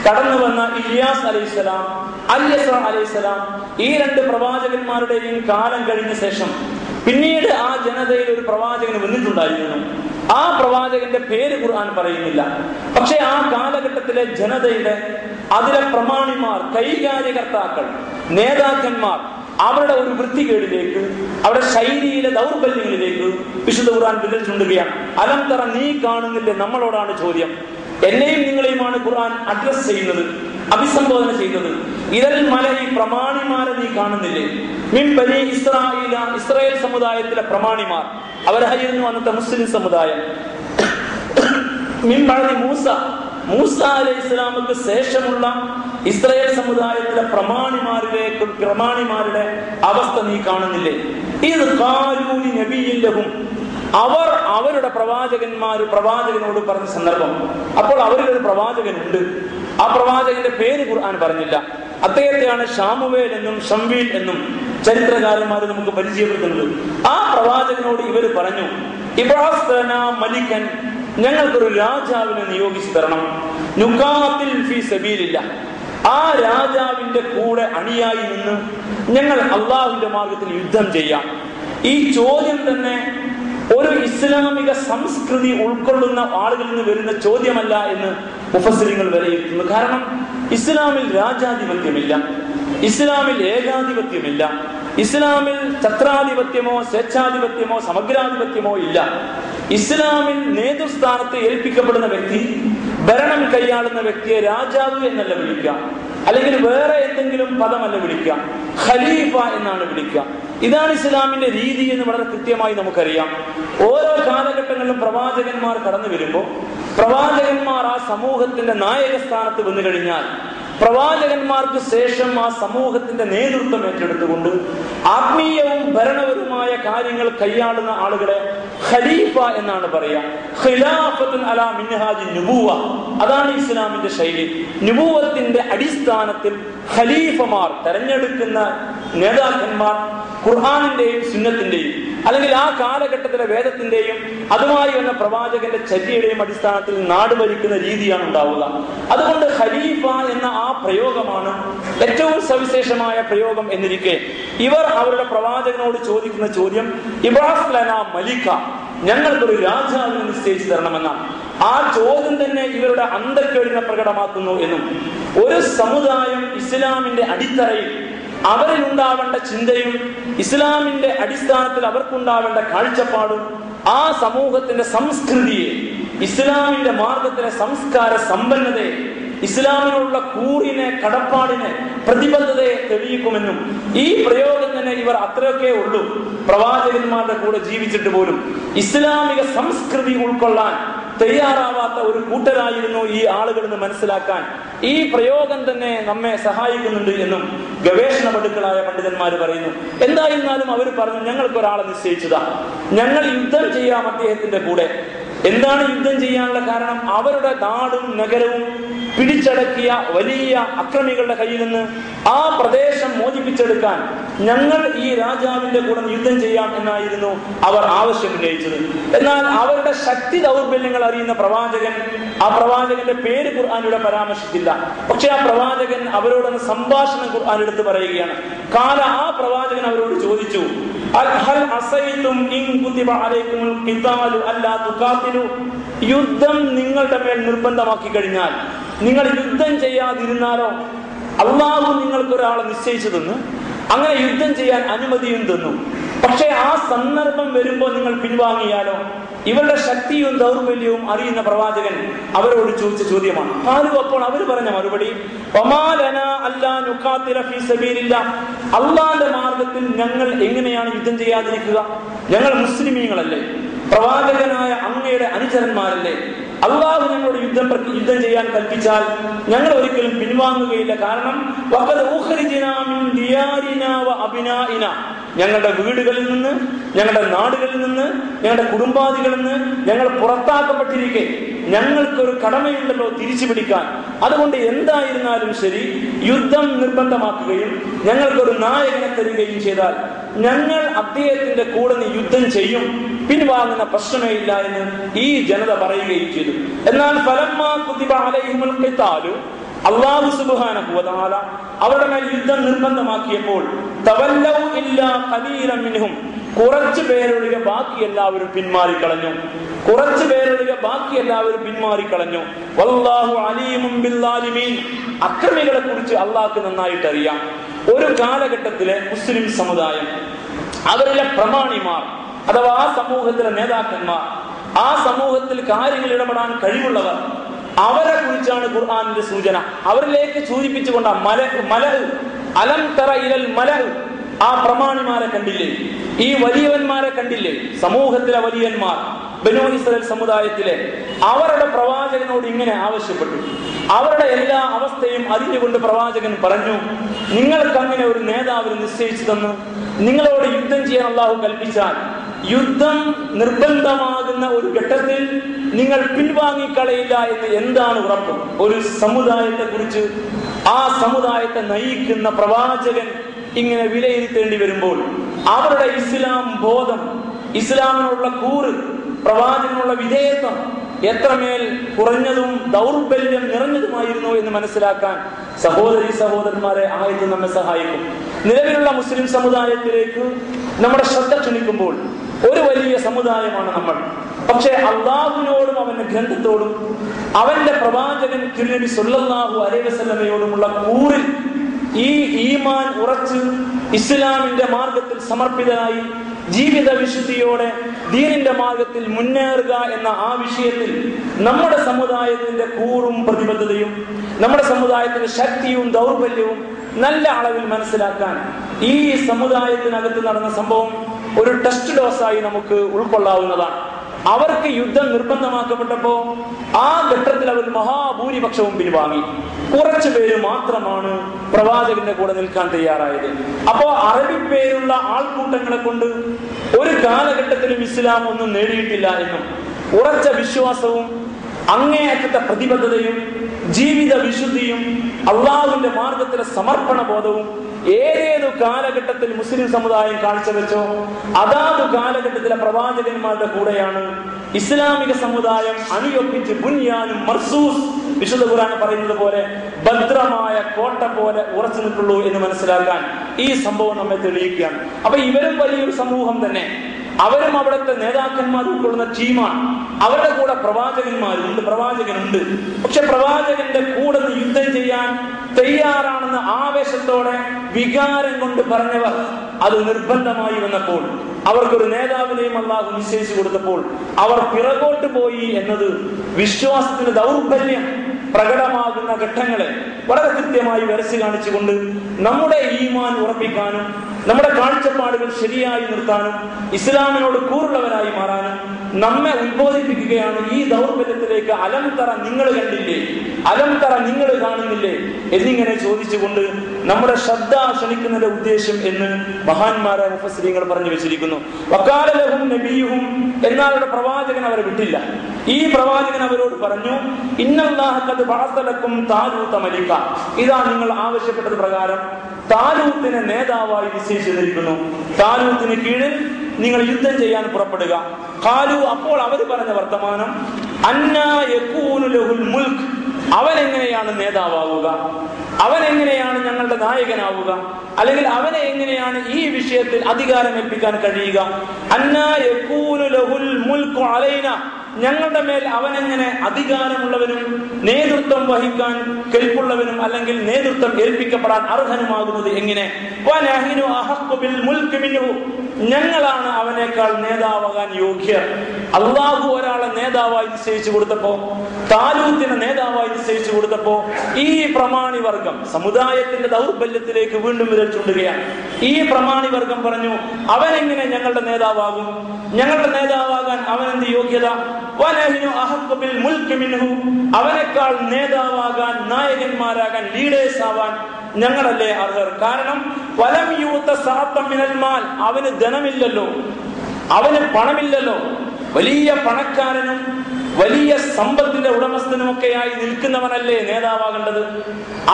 കടന്നു വന്ന ഇല്യാസ് അലൈഹിസ്സലാം, അൽയസ അലൈഹിസ്സലാം, ഈ രണ്ട് പ്രവാചകന്മാരുടെയും കാലം കഴിഞ്ഞ ശേഷം പിന്നീട് ആ ജനതയിൽ ഒരു പ്രവാചകൻ വന്നിട്ടുണ്ടായിരുന്നു. ആ പ്രവാചകന്റെ പേര് ഖുർആൻ പറയുന്നില്ല. പക്ഷെ ആ കാലഘട്ടത്തിലെ ജനതയുടെ അതിലെ പ്രമാണിമാർ, കൈകാര്യകർത്താക്കൾ, നേതാക്കന്മാർ അവരുടെ ഒരു വൃത്തികേടിലേക്ക്, അവരുടെ ശൈലിയിലെ ദൗർബല്യങ്ങളിലേക്ക് വിശുദ്ധ ഖുർആൻ വിരൽ ചൂണ്ടുകയാണ്. അലം തറ നീ കാണുന്നില്ലേ? നമ്മളോടാണ് ചോദ്യം. എന്നെയും നിങ്ങളെയുമാണ് ഖുർആൻ അഡ്രസ് ചെയ്യുന്നത്, അഭിസംബോധന ചെയ്യുന്നത്. ഇതൽ മലയി പ്രമാണിമാരെ നീ കാണുന്നില്ലേ? മിൻ ബനി ഇസ്രായീല, ഇസ്രായേൽ സമുദായത്തിലെ പ്രമാണിമാർ, അവരായിരുന്നു അന്നത്തെ മുസ്ലിം സമുദായം. മിൻ ബഅദി മൂസ അലൈഹിസ്സലാമക്ക് ശേഷമുള്ള ഇസ്രായേൽ സമുദായത്തിലെ പ്രമാണിമാരുടെ അവസ്ഥ നീ കാണുന്നില്ലേ? ഇത് ഖാലൂലി നബിയ്യിൻ ലഹും, അവർ അവരുടെ പ്രവാചകനോട് പറഞ്ഞ സന്ദർഭം. അപ്പോൾ അവരിലൊരു പ്രവാചകനുണ്ട്. ആ പ്രവാചകന്റെ പേര് ഖുർആൻ പറഞ്ഞില്ല. അദ്ദേഹത്തെയാണ് ശാമുവേൽ എന്നും ശംവീൽ എന്നും ചരിത്രകാരന്മാർ നമുക്ക് പരിചയപ്പെടുത്തുന്നത്. ആ പ്രവാചകനോട് ഇവർ പറഞ്ഞു, ഇബ്രാസ്തനാ മലിക്കൻ, ഞങ്ങൾക്കൊരു രാജാവിനെ നിയോഗിച്ചു തരണം. നുഖാത്തിൽ ഫീ സബീലില്ല, ആ രാജാവിന്റെ കൂടെ അണിയായി നിന്ന് ഞങ്ങൾ അള്ളാഹുവിന്റെ മാർഗത്തിൽ യുദ്ധം ചെയ്യാം. ഈ ചോദ്യം തന്നെ ഒരു ഇസ്ലാമിക സംസ്കൃതി ഉൾക്കൊള്ളുന്ന ആളുകളിൽ നിന്ന് വരുന്ന ചോദ്യമല്ല എന്ന് മുഫസ്സിരീങ്ങൾ വിലയിരുത്തുന്നു. കാരണം ഇസ്ലാമിൽ രാജാധിപത്യമില്ല, ഇസ്ലാമിൽ ഏകാധിപത്യമില്ല, ഇസ്ലാമിൽ ഛത്രാധിപത്യമോ സ്വേച്ഛാധിപത്യമോ സമഗ്രാധിപത്യമോ ഇല്ല. ഇസ്ലാമിൽ നേതൃസ്ഥാനത്ത് ഏൽപ്പിക്കപ്പെടുന്ന വ്യക്തി, ഭരണം കൈയാളുന്ന വ്യക്തിയെ രാജാവ് എന്നല്ല വിളിക്കുക, അല്ലെങ്കിൽ വേറെ എന്തെങ്കിലും പദമല്ല വിളിക്കുക, ഖലീഫ എന്നാണ് വിളിക്കുക. ഇതാണ് ഇസ്ലാമിന്റെ രീതി എന്ന് വളരെ കൃത്യമായി നമുക്കറിയാം. ഓരോ കാലഘട്ടങ്ങളിലും പ്രവാചകന്മാർ കടന്നു വരുമ്പോൾ പ്രവാചകന്മാർ ആ സമൂഹത്തിന്റെ നായക സ്ഥാനത്ത് വന്നു കഴിഞ്ഞാൽ പ്രവാചകന്മാർക്ക് ശേഷം ആ സമൂഹത്തിന്റെ നേതൃത്വം ഏറ്റെടുത്തുകൊണ്ട് ആത്മീയവും ഭരണപരവുമായ കാര്യങ്ങൾ കൈയാളുന്ന ആളുകളെ ഖലീഫ എന്നാണ് പറയുക. ഖിലാഫത്തുൻ അലാ മിൻഹാജി നുബുവ, അതാണ് ഇസ്ലാമിന്റെ ശൈലി. നുബുവത്തിന്റെ അടിസ്ഥാനത്തിൽ ഖലീഫമാർ, തെരഞ്ഞെടുക്കുന്ന നേതാക്കന്മാർ ഖുർആനിന്റെയും സുന്നത്തിന്റെയും അല്ലെങ്കിൽ ആ കാലഘട്ടത്തിലെ വേദത്തിന്റെയും അതുമായി വന്ന പ്രവാചകന്റെ ചര്യയുടെയും അടിസ്ഥാനത്തിൽ നാട് ഭരിക്കുന്ന രീതിയാണ് ഉണ്ടാവുക. അതുകൊണ്ട് ഖലീഫ എന്ന ആ പ്രയോഗമാണ് ഏറ്റവും സവിശേഷമായ പ്രയോഗം എന്നിരിക്കെ ഇവർ അവരുടെ പ്രവാചകനോട് ചോദിക്കുന്ന ചോദ്യം ഇബ്രാസ് ലനാ മലിക, ഞങ്ങൾക്കൊരു രാജാവിനെ നിശ്ചയിച്ചു തരണമെന്നാണ്. ആ ചോദ്യം തന്നെ ഇവരുടെ അന്തർക്കേടിനെ പ്രകടമാക്കുന്നു എന്നും ഒരു സമുദായം ഇസ്ലാമിന്റെ അടിത്തറയിൽ അവരിൽ ഉണ്ടാവേണ്ട ചിന്തയും ഇസ്ലാമിന്റെ അടിസ്ഥാനത്തിൽ അവർക്കുണ്ടാവേണ്ട കാഴ്ചപ്പാടും ആ സമൂഹത്തിന്റെ സംസ്കൃതിയെ, ഇസ്ലാമിന്റെ മാർഗത്തിലെ സംസ്കാര സമ്പന്നതയെ, ഇസ്ലാമിനുള്ള കൂറിനെ, കടപ്പാടിനെ, പ്രതിബദ്ധതയെ തെളിയിക്കുമെന്നും ഈ പ്രയോഗം തന്നെ ഇവർ അത്രയൊക്കെ ഉള്ളൂ. പ്രവാചകന്മാരുടെ കൂടെ ജീവിച്ചിട്ട് പോലും ഇസ്ലാമിക സംസ്കൃതി ഉൾക്കൊള്ളാൻ തയ്യാറാവാത്ത ഒരു കൂട്ടരായിരുന്നു ഈ ആളുകളെന്ന് മനസ്സിലാക്കാൻ ഈ പ്രയോഗം തന്നെ നമ്മെ സഹായിക്കുന്നുണ്ട് എന്നും ഗവേഷണ പടുക്കളായ പണ്ഡിതന്മാർ പറയുന്നു. എന്തായിരുന്നാലും അവർ പറഞ്ഞു, ഞങ്ങൾക്കൊരാളെ നിശ്ചയിച്ചതാ, ഞങ്ങൾ യുദ്ധം ചെയ്യാം അദ്ദേഹത്തിന്റെ കൂടെ. എന്താണ് യുദ്ധം ചെയ്യാനുള്ള കാരണം? അവരുടെ നാടും നഗരവും പിടിച്ചടക്കിയ വലിയ അക്രമികളുടെ കയ്യിൽ നിന്ന് ആ പ്രദേശം മോചിപ്പിച്ചെടുക്കാൻ ഞങ്ങൾ ഈ രാജാവിന്റെ കൂടെ യുദ്ധം ചെയ്യാം എന്നായിരുന്നു അവർ ആവശ്യം ഉന്നയിച്ചത്. എന്നാൽ അവരുടെ ശക്തി ദൗർബല്യങ്ങൾ അറിയുന്ന പ്രവാചകൻ, ആ പ്രവാചകന്റെ പേര് ഖുർആനിലൂടെ പരാമർശിച്ചില്ല. പക്ഷെ ആ പ്രവാചകൻ അവരോടൊന്ന് സംഭാഷണം ഖുർആൻ എടുത്ത് പറയുകയാണ്. ആ പ്രവാചകൻ അവരോട് ചോദിച്ചു, യുദ്ധം നിങ്ങളുടെ മേൽ നിർബന്ധമാക്കി കഴിഞ്ഞാൽ നിങ്ങൾ യുദ്ധം ചെയ്യാതിരുന്നാലോ? അള്ളാഹു നിങ്ങൾക്കൊരാളെ നിശ്ചയിച്ചു തന്നു, അങ്ങനെ യുദ്ധം ചെയ്യാൻ അനുമതിയും തന്നു. പക്ഷെ ആ സന്ദർഭം വരുമ്പോൾ നിങ്ങൾ പിൻവാങ്ങിയാലോ? ഇവരുടെ ശക്തിയും ദൗർബല്യവും അറിയുന്ന പ്രവാചകൻ അവരോട് ചോദിച്ച ചോദ്യമാണ്. അപ്പോൾ അവർ പറഞ്ഞ മറുപടി, അള്ളാന്റെ മാർഗത്തിൽ ഞങ്ങൾ എങ്ങനെയാണ് യുദ്ധം ചെയ്യാതിരിക്കുക? ഞങ്ങൾ മുസ്ലിമീങ്ങളല്ലേ, പ്രവാചകനായ അങ്ങയുടെ അനുചരന്മാരല്ലേ. അള്ളാഹു ഞങ്ങളോട് യുദ്ധം ചെയ്യാൻ കൽപ്പിച്ചാൽ ഞങ്ങൾ ഒരിക്കലും പിൻവാങ്ങുകയില്ല. കാരണം ഞങ്ങളുടെ വീടുകളിൽ നിന്ന്, ഞങ്ങളുടെ നാടുകളിൽ നിന്ന്, ഞങ്ങളുടെ കുടുംബാദികളിൽ നിന്ന് ഞങ്ങൾ പുറത്താക്കപ്പെട്ടിരിക്കെ ഞങ്ങൾക്കൊരു കടമയുണ്ടല്ലോ തിരിച്ചു പിടിക്കാൻ. അതുകൊണ്ട് എന്തായിരുന്നാലും ശരി, യുദ്ധം നിർബന്ധമാക്കുകയും ഞങ്ങൾക്കൊരു നായകനെ തരികയും ചെയ്താൽ ഞങ്ങൾ അദ്ദേഹത്തിന്റെ കൂടെ യുദ്ധം ചെയ്യും, പിൻവാങ്ങുന്ന പ്രശ്നമേ ഇല്ല എന്ന് ഈ ജനത പറയുകയും ചെയ്തു. എന്നാൽ അല്ലാഹു സുബ്ഹാനഹു വ തആല അവരുടെ മേൽ യുദ്ധം നിർബന്ധമാക്കിയപ്പോൾ കുറച്ചു പേരൊഴികെ ബാക്കി എല്ലാവരും പിന്മാറിക്കളഞ്ഞു. വല്ലാഹു അലീമുൻ ബിൽസാലിമീൻ. അക്രമികളെ കുറിച്ച് അള്ളാഹ്ക്ക് നന്നായിട്ട് അറിയാം. ഒരു കാലഘട്ടത്തിലെ മുസ്ലിം സമുദായം, അവരിലെ പ്രമാണിമാർ അഥവാ ആ സമൂഹത്തിലെ നേതാക്കന്മാർ, ആ സമൂഹത്തിൽ കാര്യങ്ങൾ ഇടപെടാൻ കഴിവുള്ളവർ, അവരെ കുറിച്ചാണ് ഖുർആനിന്റെ സൂചന. അവരിലേക്ക് സൂചിപ്പിച്ചുകൊണ്ട് അലം തറ ഇലൽ മലഅ്, ആ പ്രമാണിമാരെ കണ്ടില്ലേ, ഈ വലിയവന്മാരെ കണ്ടില്ലേ, സമൂഹത്തിലെ വലിയന്മാർ, ബനൂ ഇസ്രായേൽ സമുദായത്തിലെ, അവരുടെ പ്രവാചകനോട് ഇങ്ങനെ ആവശ്യപ്പെട്ടു. അവരുടെ എല്ലാ അവസ്ഥയും അറിഞ്ഞുകൊണ്ട് പ്രവാചകൻ പറഞ്ഞു, നിങ്ങൾക്ക് അങ്ങനെ ഒരു നേതാവിന് നിശ്ചയിച്ചു തന്നു, നിങ്ങളോട് യുദ്ധം ചെയ്യാൻ അള്ളാഹു കൽപ്പിച്ചാൽ യുദ്ധം നിർബന്ധമാകുന്ന ഒരു ഘട്ടത്തിൽ നിങ്ങൾ പിൻവാങ്ങിക്കളയില്ല എന്ന് എന്താണ് ഉറപ്പ്? ഒരു സമുദായത്തെ കുറിച്ച് ആ സമുദായത്തെ നയിക്കുന്ന പ്രവാചകൻ ഇങ്ങനെ വിലയിരുത്തേണ്ടി വരുമ്പോൾ അവരുടെ ഇസ്ലാം ബോധം, ഇസ്ലാമിനുള്ള കൂറ്, പ്രവാചകനുള്ള വിധേയത്വം എത്രമേൽ കുറഞ്ഞതും ദൗർബല്യം നിറഞ്ഞതുമായിരുന്നു എന്ന് മനസ്സിലാക്കാൻ സഹോദരന്മാരെ ആയത് നമ്മെ സഹായിക്കും. നിലവിലുള്ള മുസ്ലിം സമുദായത്തിലേക്ക് നമ്മുടെ ശ്രദ്ധ ക്ഷണിക്കുമ്പോൾ ഒരു വലിയ സമുദായമാണ് നമ്മൾ. പക്ഷെ അള്ളാഹുവിനോടും അവന്റെ ഗ്രന്ഥത്തോടും അവന്റെ പ്രവാചകൻ തിരുനബി സല്ലല്ലാഹു അലൈഹി വസല്ലമയോടുമുള്ള കൂറിൽ ഈ ഈമാൻ ഉറച്ച് ഇസ്ലാമിന്റെ മാർഗത്തിൽ സമർപ്പിതനായി ജീവിത വിശുദ്ധിയോടെ ദീനിന്റെ മാർഗത്തിൽ മുന്നേറുക എന്ന ആ വിഷയത്തിൽ നമ്മുടെ സമുദായത്തിന്റെ കൂറും പ്രതിബദ്ധതയും, നമ്മുടെ സമുദായത്തിന്റെ ശക്തിയും ദൗർബല്യവും നല്ല അളവിൽ മനസ്സിലാക്കാൻ ഈ സമുദായത്തിനകത്ത് നടന്ന സംഭവം ഒരു ടെസ്റ്റ് ഡോസായി നമുക്ക് ഉൾക്കൊള്ളാവുന്നതാണ്. അവർക്ക് യുദ്ധം നിർബന്ധമാക്കപ്പെട്ടപ്പോ ആ ഘട്ടത്തിൽ അവർ മഹാഭൂരിപക്ഷവും പിൻവാങ്ങി. കുറച്ചു പേര് മാത്രമാണ് പ്രവാചകന്റെ കൂടെ നിൽക്കാൻ തയ്യാറായത്. അപ്പോ അറബി പേരുള്ള ആൾക്കൂട്ടങ്ങളെ കൊണ്ട് ഒരു കാലഘട്ടത്തിലും ഇസ്ലാം ഒന്നും നേടിയിട്ടില്ല എന്നും ഉറച്ച വിശ്വാസവും അങ്ങേയറ്റത്തെ പ്രതിബദ്ധതയും ജീവിത വിശുദ്ധിയും അള്ളാഹുവിന്റെ മാർഗത്തിലെ സമർപ്പണ ബോധവും ഏതേതു കാലഘട്ടത്തിൽ മുസ്ലിം സമുദായം കാഴ്ചവെച്ചോ അതാത് കാലഘട്ടത്തിലെ പ്രവാചകന്മാരുടെ കൂടെയാണ് ഇസ്ലാമിക സമുദായം അണിയൊപ്പിച്ച് ബുനിയാനും മർസൂസ്, വിശുദ്ധ ഖുർആൻ പറയുന്നത് പോലെ ഭദ്രമായ കോട്ട പോലെ ഉറച്ചു നിൽക്കുള്ളൂ എന്ന് മനസ്സിലാക്കാൻ ഈ സംഭവം നമ്മെ തെളിയിക്കുകയാണ്. അപ്പൊ ഇവരും വലിയൊരു സമൂഹം തന്നെ, അവരും അവിടുത്തെ നേതാക്കന്മാർ ഉൾക്കൊള്ളുന്ന ടീമാണ്. അവരുടെ കൂടെ പ്രവാചകനുണ്ട്. പക്ഷെ പ്രവാചകന്റെ കൂടെ യുദ്ധം ചെയ്യാൻ തയ്യാറാണെന്ന ആവേശത്തോടെ വികാരം കൊണ്ട് പറഞ്ഞവർ അത് നിർബന്ധമായി വന്നപ്പോൾ, അവർക്കൊരു നേതാവിനെയും അല്ലാഹു നിശ്ചയിച്ചു കൊടുത്തപ്പോൾ അവർ പിറകോട്ട് പോയി എന്നത് വിശ്വാസത്തിന്റെ ദൗർബല്യം പ്രകടമാകുന്ന ഘട്ടങ്ങളെ വളരെ കൃത്യമായി വരച്ചു കാണിച്ചുകൊണ്ട് നമ്മുടെ ഈമാൻ ഉറപ്പിക്കാനും നമ്മുടെ കാഴ്ചപ്പാടുകൾ ശരിയായി നിർത്താനും ഇസ്ലാമിനോട് കൂറുള്ളവരായി മാറാനും നമ്മെ ഉദ്ബോധിപ്പിക്കുകയാണ് ഈ ദൗർബല്യത്തിലേക്ക്. അലം തറ നിങ്ങൾ കണ്ടില്ലേ, അലം തറ നിങ്ങൾ കാണുന്നില്ലേ എന്നിങ്ങനെ ചോദിച്ചുകൊണ്ട് നമ്മുടെ ശ്രദ്ധ ക്ഷണിക്കുന്നതിന്റെ ഉദ്ദേശം എന്ന് മഹാന്മാരായ മുഫസ്സിരീങ്ങൾ പറഞ്ഞു വെച്ചിരിക്കുന്നു. വഖാല ലഹും നബിയുഹും, എന്നാൽ അവരുടെ പ്രവാചകൻ അവരെ വിട്ടില്ല. ഈ പ്രവാചകൻ അവരോട് പറഞ്ഞു, ഇന്നല്ലാഹ ഖദ് ബഅസ ലക്കും താലൂത മലിക, ഇതാ നിങ്ങൾ ആവശ്യപ്പെട്ടത് പ്രകാരം താലൂത്തിനെ നേതാവായി നിശ്ചയിച്ചിരിക്കുന്നു. താലൂത്തിന് കീഴിൽ നിങ്ങൾ യുദ്ധം ചെയ്യാൻ പുറപ്പെടുക. ഖാലു, അപ്പോൾ അവർ പറഞ്ഞ വർത്തമാനം, അന്നാ യകൂനു ലഹുൽ മുൽക്ക്, അവൻ എങ്ങനെയാണ് നേതാവാവുക, അവൻ എങ്ങനെയാണ് ഞങ്ങളുടെ നായകനാവുക, അല്ലെങ്കിൽ അവനെ എങ്ങനെയാണ് ഈ വിഷയത്തിൽ അധികാരം ഏൽപ്പിക്കാൻ കഴിയുക. അന്നാ യകൂനു ലഹുൽ മുൽക്കു അലൈന, ഞങ്ങളുടെ മേൽ അവനെങ്ങനെ അധികാരമുള്ളവനും നേതൃത്വം വഹിക്കാൻ കെൽപ്പുള്ളവനും അല്ലെങ്കിൽ നേതൃത്വം ഏൽപ്പിക്കപ്പെടാൻ അർഹനുമാകുന്നത് എങ്ങനെ? വനഹ്നു അഹഖു ബിൽ മുൽകി മിൻഹു, ഞങ്ങളാണ് അവനേക്കാൾ നേതാവാകാൻ യോഗ്യർ. അല്ലാഹു ഒരാളെ നേതാവായി നിശ്ചയിച്ചു കൊടുത്തപ്പോ, താലൂത്തിനെ നേതാവായി നിശ്ചയിച്ചു കൊടുത്തപ്പോ ഈ പ്രമാണി വർഗം സമുദായത്തിന്റെ ദൗർബല്യത്തിലേക്ക് വീണ്ടും വിരൽ ചൂണ്ടുകയാണ്. ഈ പ്രമാണി വർഗം പറഞ്ഞു, അവനെങ്ങനെ ഞങ്ങളുടെ നേതാവാകും, ഞങ്ങളുടെ നേതാവാകാൻ അവനെന്ത് യോഗ്യത? വനഹ്നു അഹഖു ബിൽ മുൽകി മിൻഹു, അവനേക്കാൾ നേതാവാകാൻ, നായകന്മാരാകാൻ, ലീഡേഴ്സ് ആവാൻ ഞങ്ങളല്ലേ അർഹർ. കാരണം വലം യൂത സഅത്തൻ മിനൽ മാൽ, അവന് ധനമില്ലല്ലോ, അവന് പണമില്ലല്ലോ. വലിയ പണക്കാരനും വലിയ സമ്പത്തിന്റെ ഉടമസ്ഥനുമൊക്കെയായി നിൽക്കുന്നവനല്ലേ നേതാവാകേണ്ടത്.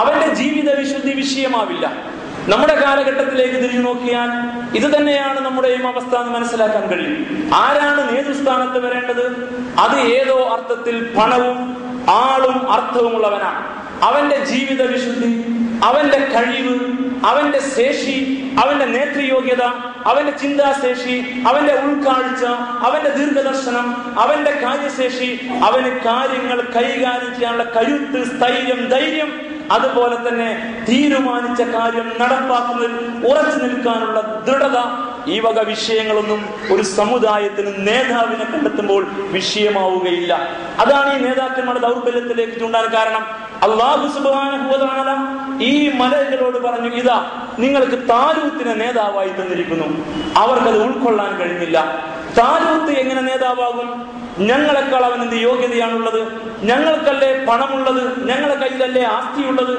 അവന്റെ ജീവിത വിശുദ്ധി വിഷയമാവില്ല. നമ്മുടെ കാലഘട്ടത്തിലേക്ക് തിരിഞ്ഞു നോക്കിയാൽ ഇത് തന്നെയാണ് നമ്മുടെയും അവസ്ഥ എന്ന് മനസ്സിലാക്കാൻ കഴിയും. ആരാണ് നേതൃസ്ഥാനത്ത് വരേണ്ടത്? അത് ഏതോ അർത്ഥത്തിൽ പണവും ആളും അർത്ഥവുമുള്ളവനാണ്. അവന്റെ ജീവിത വിശുദ്ധി, അവന്റെ കഴിവ്, അവന്റെ ശേഷി, അവന്റെ നേതൃയോഗ്യത, അവന്റെ ചിന്താശേഷി, അവന്റെ ഉൾക്കാഴ്ച, അവന്റെ ദീർഘദർശനം, അവന്റെ കാര്യശേഷി, അവന് കാര്യങ്ങൾ കൈകാര്യം ചെയ്യാനുള്ള കരുത്ത്, സ്ഥൈര്യം, ധൈര്യം, അതുപോലെ തന്നെ തീരുമാനിച്ച കാര്യം നടപ്പാക്കുന്നതിൽ ഉറച്ചു നിൽക്കാനുള്ള ദൃഢത, ഈ വക വിഷയങ്ങളൊന്നും ഒരു സമുദായത്തിന് നേതാവിനെ കണ്ടെത്തുമ്പോൾ വിഷയമാവുകയില്ല. അതാണ് ഈ നേതാക്കന്മാരുടെ ദൗർബല്യത്തിലേക്ക് ചൂണ്ടാൻ കാരണം. അല്ലാഹു സുബ്ഹാനഹു വ തആല ഈ മലകളോട് പറഞ്ഞു, ഇതാ നിങ്ങൾക്ക് താലൂത്തിനെ നേതാവായി തന്നിരിക്കുന്നു. അവർക്കത് ഉൾക്കൊള്ളാൻ കഴിഞ്ഞില്ല. താലൂത്ത് എങ്ങനെ നേതാവാകും? ഞങ്ങളെക്കാൾ അവൻ എന്ത് യോഗ്യതയാണുള്ളത്? ഞങ്ങൾക്കല്ലേ പണമുള്ളത്, ഞങ്ങളുടെ കയ്യിലല്ലേ ആസ്തിയുള്ളത്,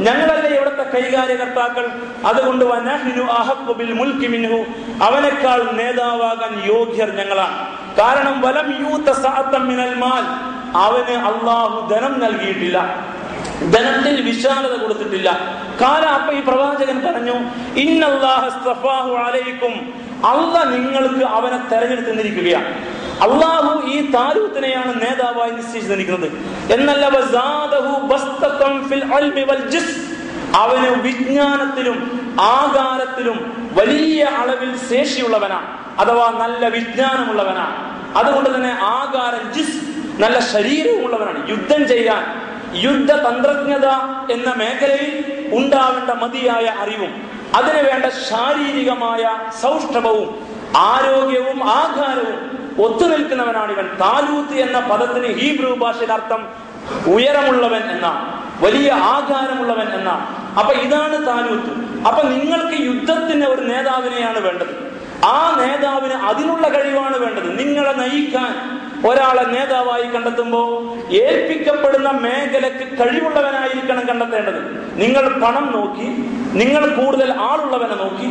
ഞങ്ങളല്ലേ ഇവിടുത്തെ കൈകാര്യകർത്താക്കൾ. അതുകൊണ്ട് വനഹ്നു അഹഖു ബിൽ മുൽകി മിൻഹു, അവനേക്കാൾ നേതാവാകാൻ യോഗ്യർ ഞങ്ങളാണ്. കാരണം വലം യൂത സഅത്തൻ മിനൽ മാൽ, അവന് അല്ലാഹു ധനം നൽകിയിട്ടില്ല, ധനത്തിൽ വിശാലത കൊടുത്തിട്ടില്ല. അപ്പൊ ഈ പ്രവാചകൻ പറഞ്ഞു, ഇന്നല്ലാഹ ഇസ്തഫാഹു അലൈക്കും, അല്ലാഹ് നിങ്ങൾക്ക് അവനെ തെരഞ്ഞെടുത്തിരിക്കുകയാണ്. അല്ലാഹു ഈ താലൂത്തിനെയാണ് നേതാവായി നിശ്ചയിച്ചിരിക്കുന്നത് എന്നല്ല. വസാദഹു ബസ്തതൻ ഫിൽ ഇൽമി വൽ ജിസ്ം, അവന് വിജ്ഞാനത്തിലും ആകാരത്തിലും വലിയ അളവിൽ ശേഷിയുള്ളവനാണ്, അഥവാ നല്ല വിജ്ഞാനമുള്ളവനാണ്. അതുകൊണ്ട് തന്നെ ആകാരം, ജിസ്ം, നല്ല ശരീരവുമുള്ളവനാണ്. യുദ്ധം ചെയ്യാൻ, യുദ്ധ തന്ത്രജ്ഞത എന്ന മേഖലയിൽ ഉണ്ടാവേണ്ട മതിയായ അറിവും അതിനു വേണ്ട ശാരീരികമായ സൗഷ്ഠവവും ആരോഗ്യവും ആകാരവും ഒത്തുനിൽക്കുന്നവനാണ് ഇവൻ. താലൂത്ത് എന്ന പദത്തിന് ഹീബ്രു ഭാഷയിൽ അർത്ഥം ഉയരമുള്ളവൻ എന്നാണ്, വലിയ ആകാരമുള്ളവൻ എന്നാണ്. അപ്പൊ ഇതാണ് താലൂത്ത്. അപ്പൊ നിങ്ങൾക്ക് യുദ്ധത്തിന് ഒരു നേതാവിനെയാണ് വേണ്ടത്. ആ നേതാവിന് അതിനുള്ള കഴിവാണ് വേണ്ടത്. നിങ്ങളെ നയിക്കാൻ ഒരാളെ നേതാവായി കണ്ടെത്തുമ്പോൾ ഏൽപ്പിക്കപ്പെടുന്ന മേഖലക്ക് കഴിവുള്ളവനായിരിക്കണം കണ്ടെത്തേണ്ടത്. നിങ്ങൾ പണം നോക്കി, നിങ്ങൾ കൂടുതൽ ആളുള്ളവനെ നോക്കി,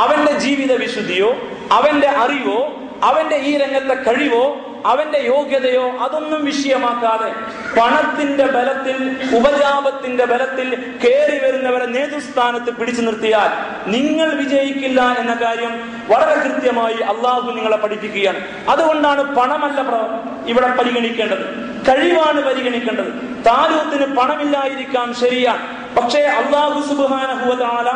അവന്റെ ജീവിത വിശുദ്ധിയോ അവന്റെ അറിവോ അവന്റെ ഈ രംഗത്തെ കഴിവോ അവന്റെ യോഗ്യതയോ അതൊന്നും വിഷയമാക്കാതെ പണത്തിന്റെ ബലത്തിൽ, ഉപജാപത്തിന്റെ ബലത്തിൽ കയറി വരുന്നവരെ നേതൃസ്ഥാനത്ത് പിടിച്ചു നിർത്തിയാൽ നിങ്ങൾ വിജയിക്കില്ല എന്ന കാര്യം വളരെ കൃത്യമായി അള്ളാഹു നിങ്ങളെ പഠിപ്പിക്കുകയാണ്. അതുകൊണ്ടാണ് പണമല്ല ഇവിടെ പരിഗണിക്കേണ്ടത്, കഴിവാണ് പരിഗണിക്കേണ്ടത്. താലൂത്തിന് പണമില്ലായിരിക്കാം, ശരിയാണ്. പക്ഷേ അല്ലാഹു സുബ്ഹാനഹു വ തആല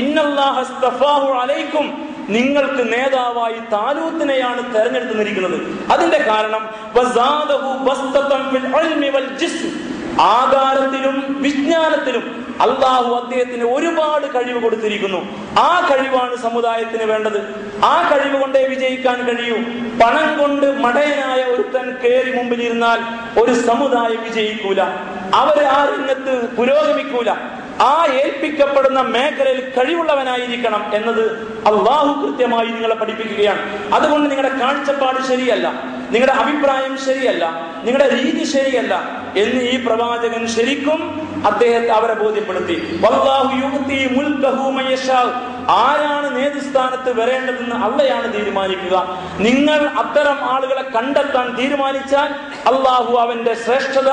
ഇന്നല്ലാഹ ഇസ്തഫാഹു അലൈക്കും, നിങ്ങൾക്ക് നേതാവായി താലൂത്തിനെയാണ് തെരഞ്ഞെടുത്തിരിക്കുന്നത്. അതിന്റെ കാരണം വസാദഹു ബസ്തതൻ ഫിൽ ഇൽമി വൽ ജിസ്ം, ആകാരത്തിലും വിജ്ഞാനത്തിലും അള്ളാഹു അദ്ദേഹത്തിന് ഒരുപാട് കഴിവ് കൊടുത്തിരിക്കുന്നു. ആ കഴിവാണ് സമുദായത്തിന് വേണ്ടത്. ആ കഴിവ് കൊണ്ടേ വിജയിക്കാൻ കഴിയൂ. പണം കൊണ്ട് മടയനായ ഒരുത്തൻ കയറി മുമ്പിലിരുന്നാൽ ഒരു സമുദായം വിജയിക്കൂല, അവര് ആ രംഗത്ത് പുരോഗമിക്കൂല. ആ ഏൽപ്പിക്കപ്പെടുന്ന മേഖലയിൽ കഴിവുള്ളവനായിരിക്കണം എന്നത് അള്ളാഹു കൃത്യമായി നിങ്ങളെ പഠിപ്പിക്കുകയാണ്. അതുകൊണ്ട് നിങ്ങളുടെ കാഴ്ചപ്പാട് ശരിയല്ല, നിങ്ങളുടെ അഭിപ്രായം ശരിയല്ല, നിങ്ങളുടെ രീതി ശരിയല്ല എന്ന് ഈ പ്രവാചകൻ ശരിക്കും അദ്ദേഹത്തെ അവരെ ബോധ്യപ്പെടുത്തി. വല്ലാഹു യുഅ്തി മുൽകഹു മയശാ. ആരാണ് നേതൃസ്ഥാനത്ത് വരേണ്ടതെന്ന് അള്ളയാണ് തീരുമാനിക്കുക. നിങ്ങൾ അത്തരം ആളുകളെ കണ്ടെത്താൻ തീരുമാനിച്ചാൽ അള്ളാഹു അവന്റെ ശ്രേഷ്ഠത,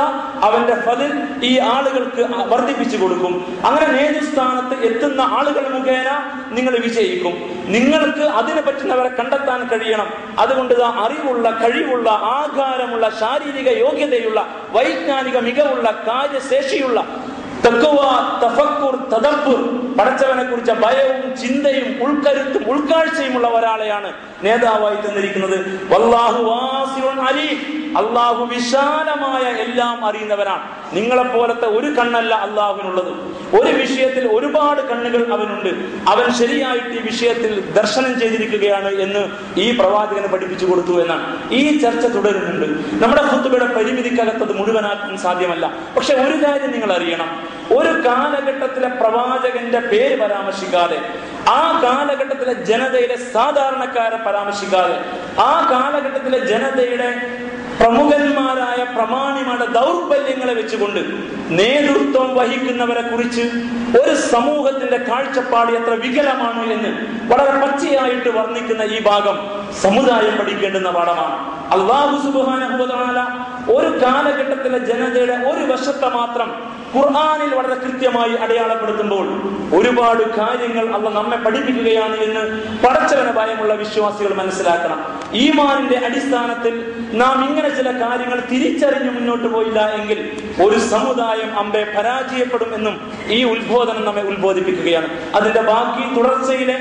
അവന്റെ ഫളിൽ ഈ ആളുകൾക്ക് വർദ്ധിപ്പിച്ചു കൊടുക്കും. അങ്ങനെ നേതൃസ്ഥാനത്ത് എത്തുന്ന ആളുകൾ മുഖേന നിങ്ങൾ വിജയിക്കും. നിങ്ങൾക്ക് അതിനെ പറ്റുന്നവരെ കണ്ടെത്താൻ കഴിയണം. അതുകൊണ്ട് അറിവുള്ള, കഴിവുള്ള, ആകാരമുള്ള, ശാരീരിക യോഗ്യതയുള്ള, വൈജ്ഞാനിക മികവുള്ള, കാര്യശേഷിയുള്ള, തഖ്വ, തഫക്കുർ, തദബ്ബുർ, പടച്ചവനെ കുറിച്ച ഭയവും ചിന്തയും ഉൾക്കരുത്തും ഉൾക്കാഴ്ചയുമുള്ള ഒരാളെയാണ് നേതാവായി തന്നിരിക്കുന്നത്. വല്ലാഹു വാസിഉൻ അലീം. അള്ളാഹു വിശാലമായ എല്ലാം അറിയുന്നവനാണ്. നിങ്ങളെപ്പോലത്തെ ഒരു കണ്ണല്ല അള്ളാഹുവിനുള്ളത്. ഒരു വിഷയത്തിൽ ഒരുപാട് കണ്ണുകൾ അവനുണ്ട്. അവൻ ശരിയായിട്ട് ഈ വിഷയത്തിൽ ദർശനം ചെയ്തിരിക്കുകയാണ് എന്ന് ഈ പ്രവാചകനെ പഠിപ്പിച്ചു കൊടുത്തു എന്നാണ്. ഈ ചർച്ച തുടരുന്നുണ്ട്. നമ്മുടെ ഖുത്ബയുടെ പരിമിതിക്കകത്തത് മുഴുവനാക്കാൻ സാധ്യമല്ല. പക്ഷെ ഒരു കാര്യം നിങ്ങൾ അറിയണം, ഒരു കാലഘട്ടത്തിലെ പ്രവാചകന്റെ പേര് പരാമർശിക്കാതെ, ആ കാലഘട്ടത്തിലെ ജനതയിലെ സാധാരണക്കാരെ പരാമർശിക്കാതെ, ആ കാലഘട്ടത്തിലെ ജനതയുടെ പ്രമുഖന്മാരായ പ്രമാണിമാരുടെ ദൗർബല്യങ്ങളെ വെച്ചുകൊണ്ട് നേതൃത്വം വഹിക്കുന്നവരെ കുറിച്ച് ഒരു സമൂഹത്തിന്റെ കാഴ്ചപ്പാട് എത്ര വികലമാണ് എന്ന് വളരെ പച്ചയായിട്ട് വർണ്ണിക്കുന്ന ഈ ഭാഗം സമുദായം പഠിക്കേണ്ടുന്ന പാഠമാണ്. അല്ലാഹു സുബ്ഹാനഹു വ തആല ഒരു കാലഘട്ടത്തിലെ ജനതയുടെ ഒരു വശത്തെ മാത്രം ഖുർആനിൽ വളരെ കൃത്യമായി അടയാളപ്പെടുത്തുമ്പോൾ ഒരുപാട് കാര്യങ്ങൾ അല്ലാഹു നമ്മെ പഠിപ്പിക്കുകയാണ് എന്ന് പടച്ചവനെ ഭയമുള്ള വിശ്വാസികൾ മനസ്സിലാക്കണം. ഈമാനിന്റെ അടിസ്ഥാനത്തിൽ നാം ഇങ്ങനെ ചില കാര്യങ്ങൾ തിരിച്ചറിഞ്ഞു മുന്നോട്ട് പോയില്ല എങ്കിൽ ഒരു സമുദായം അമ്പെ പരാജയപ്പെടും എന്നും ഈ ഉത്ബോധനം നമ്മെ ഉത്ബോധിപ്പിക്കുകയാണ്. അതിന്റെ ബാക്കി തുടർച്ചയിലെ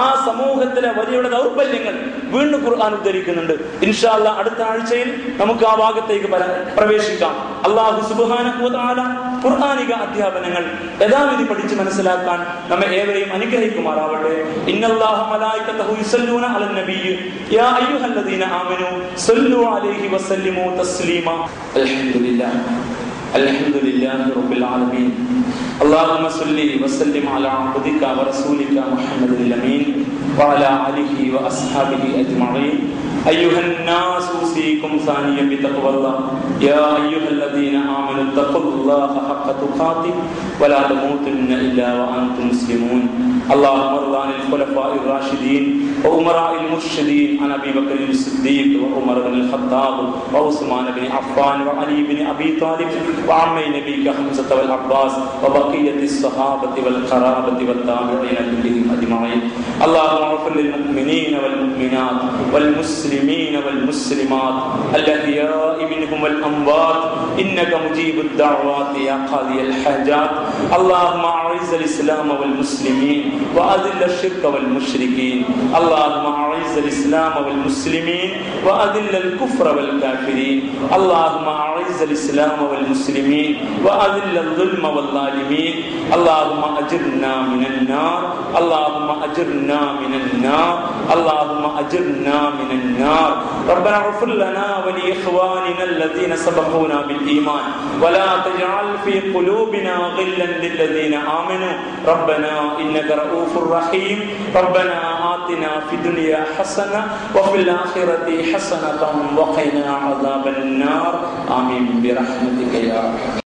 ആ സമൂഹത്തിലെ വലിയ ദൗർബല്യങ്ങൾ വീണ്ടും ഖുർആൻ ഉദ്ധരിക്കുന്നുണ്ട്. ഇൻഷാ അല്ലാഹ് അടുത്ത ആഴ്ചയിൽ നമുക്ക് ആ ഭാഗത്തേക്ക് പ്രവേശിക്കാം. അല്ലാഹു സുബ്ഹാനഹു വ തആല ഖുർആനിക അധ്യാപനങ്ങൾ യഥാവിധി പഠിച്ച് മനസ്സിലാക്കാൻ നമ്മെ ഏവരെയും അനുഗ്രഹിക്കുമാറാവട്ടെ. ഇന്നല്ലാഹ മലായികതഹു യുസല്ലൂന അലൻ നബിയ്യി യാ അയ്യുഹല്ലദീന ആമനൂ സല്ലു അലൈഹി വസല്ലിമു തസ്ലീമാ. അൽഹംദുലില്ലാഹ് അൽഹംദുലില്ലാഹി റബ്ബിൽ ആലമീൻ. اللهم صل وسلم على عبدك ورسولك محمد الأمين وعلى آله وأصحابه أجمعين. أيها الناس أوصيكم ثانيا بتقوى الله يا أيها الذين آمنوا اتقوا الله حق تقاته ولا تموتن إلا وأنتم مسلمون. اللهم ارض عن الخلفاء الراشدين وأمراء المرشدين عن أبي بكر الصديق وعمر بن الخطاب وعثمان بن عفان وعلي بن أبي طالب وعمي نبيك حمزة والعباس وبقية الصحابة والقرابة والتابعين كلهم أجمعين. اللهم اغفر للمؤمنين والمؤمنات والمسلمين والمسلمات الأحياء منهم والأموات إنك مجيب الدعوات يا قاضي الحاجات. اللهم أعز الإسلام والمسلمين وأذل الشرك والمشركين. اللهم أعز الإسلام والمسلمين وأذل الكفر والكافرين. اللهم أعز الإسلام والمسلمين وأذل الظلم والظالمين. اللهم أجرنا من النار. اللهم أجرنا من النار. اللهم أجرنا من النار. ربنا اغفر لنا ولإخواننا الذين سبقونا بالإيمان ولا تجعل في قلوبنا غلا للذين آمنوا ربنا إنك رؤوف رحيم. ربنا آتنا في الدنيا حسنة وفي الآخرة حسنة وقنا عذاب النار. آمين برحمتك يا رب.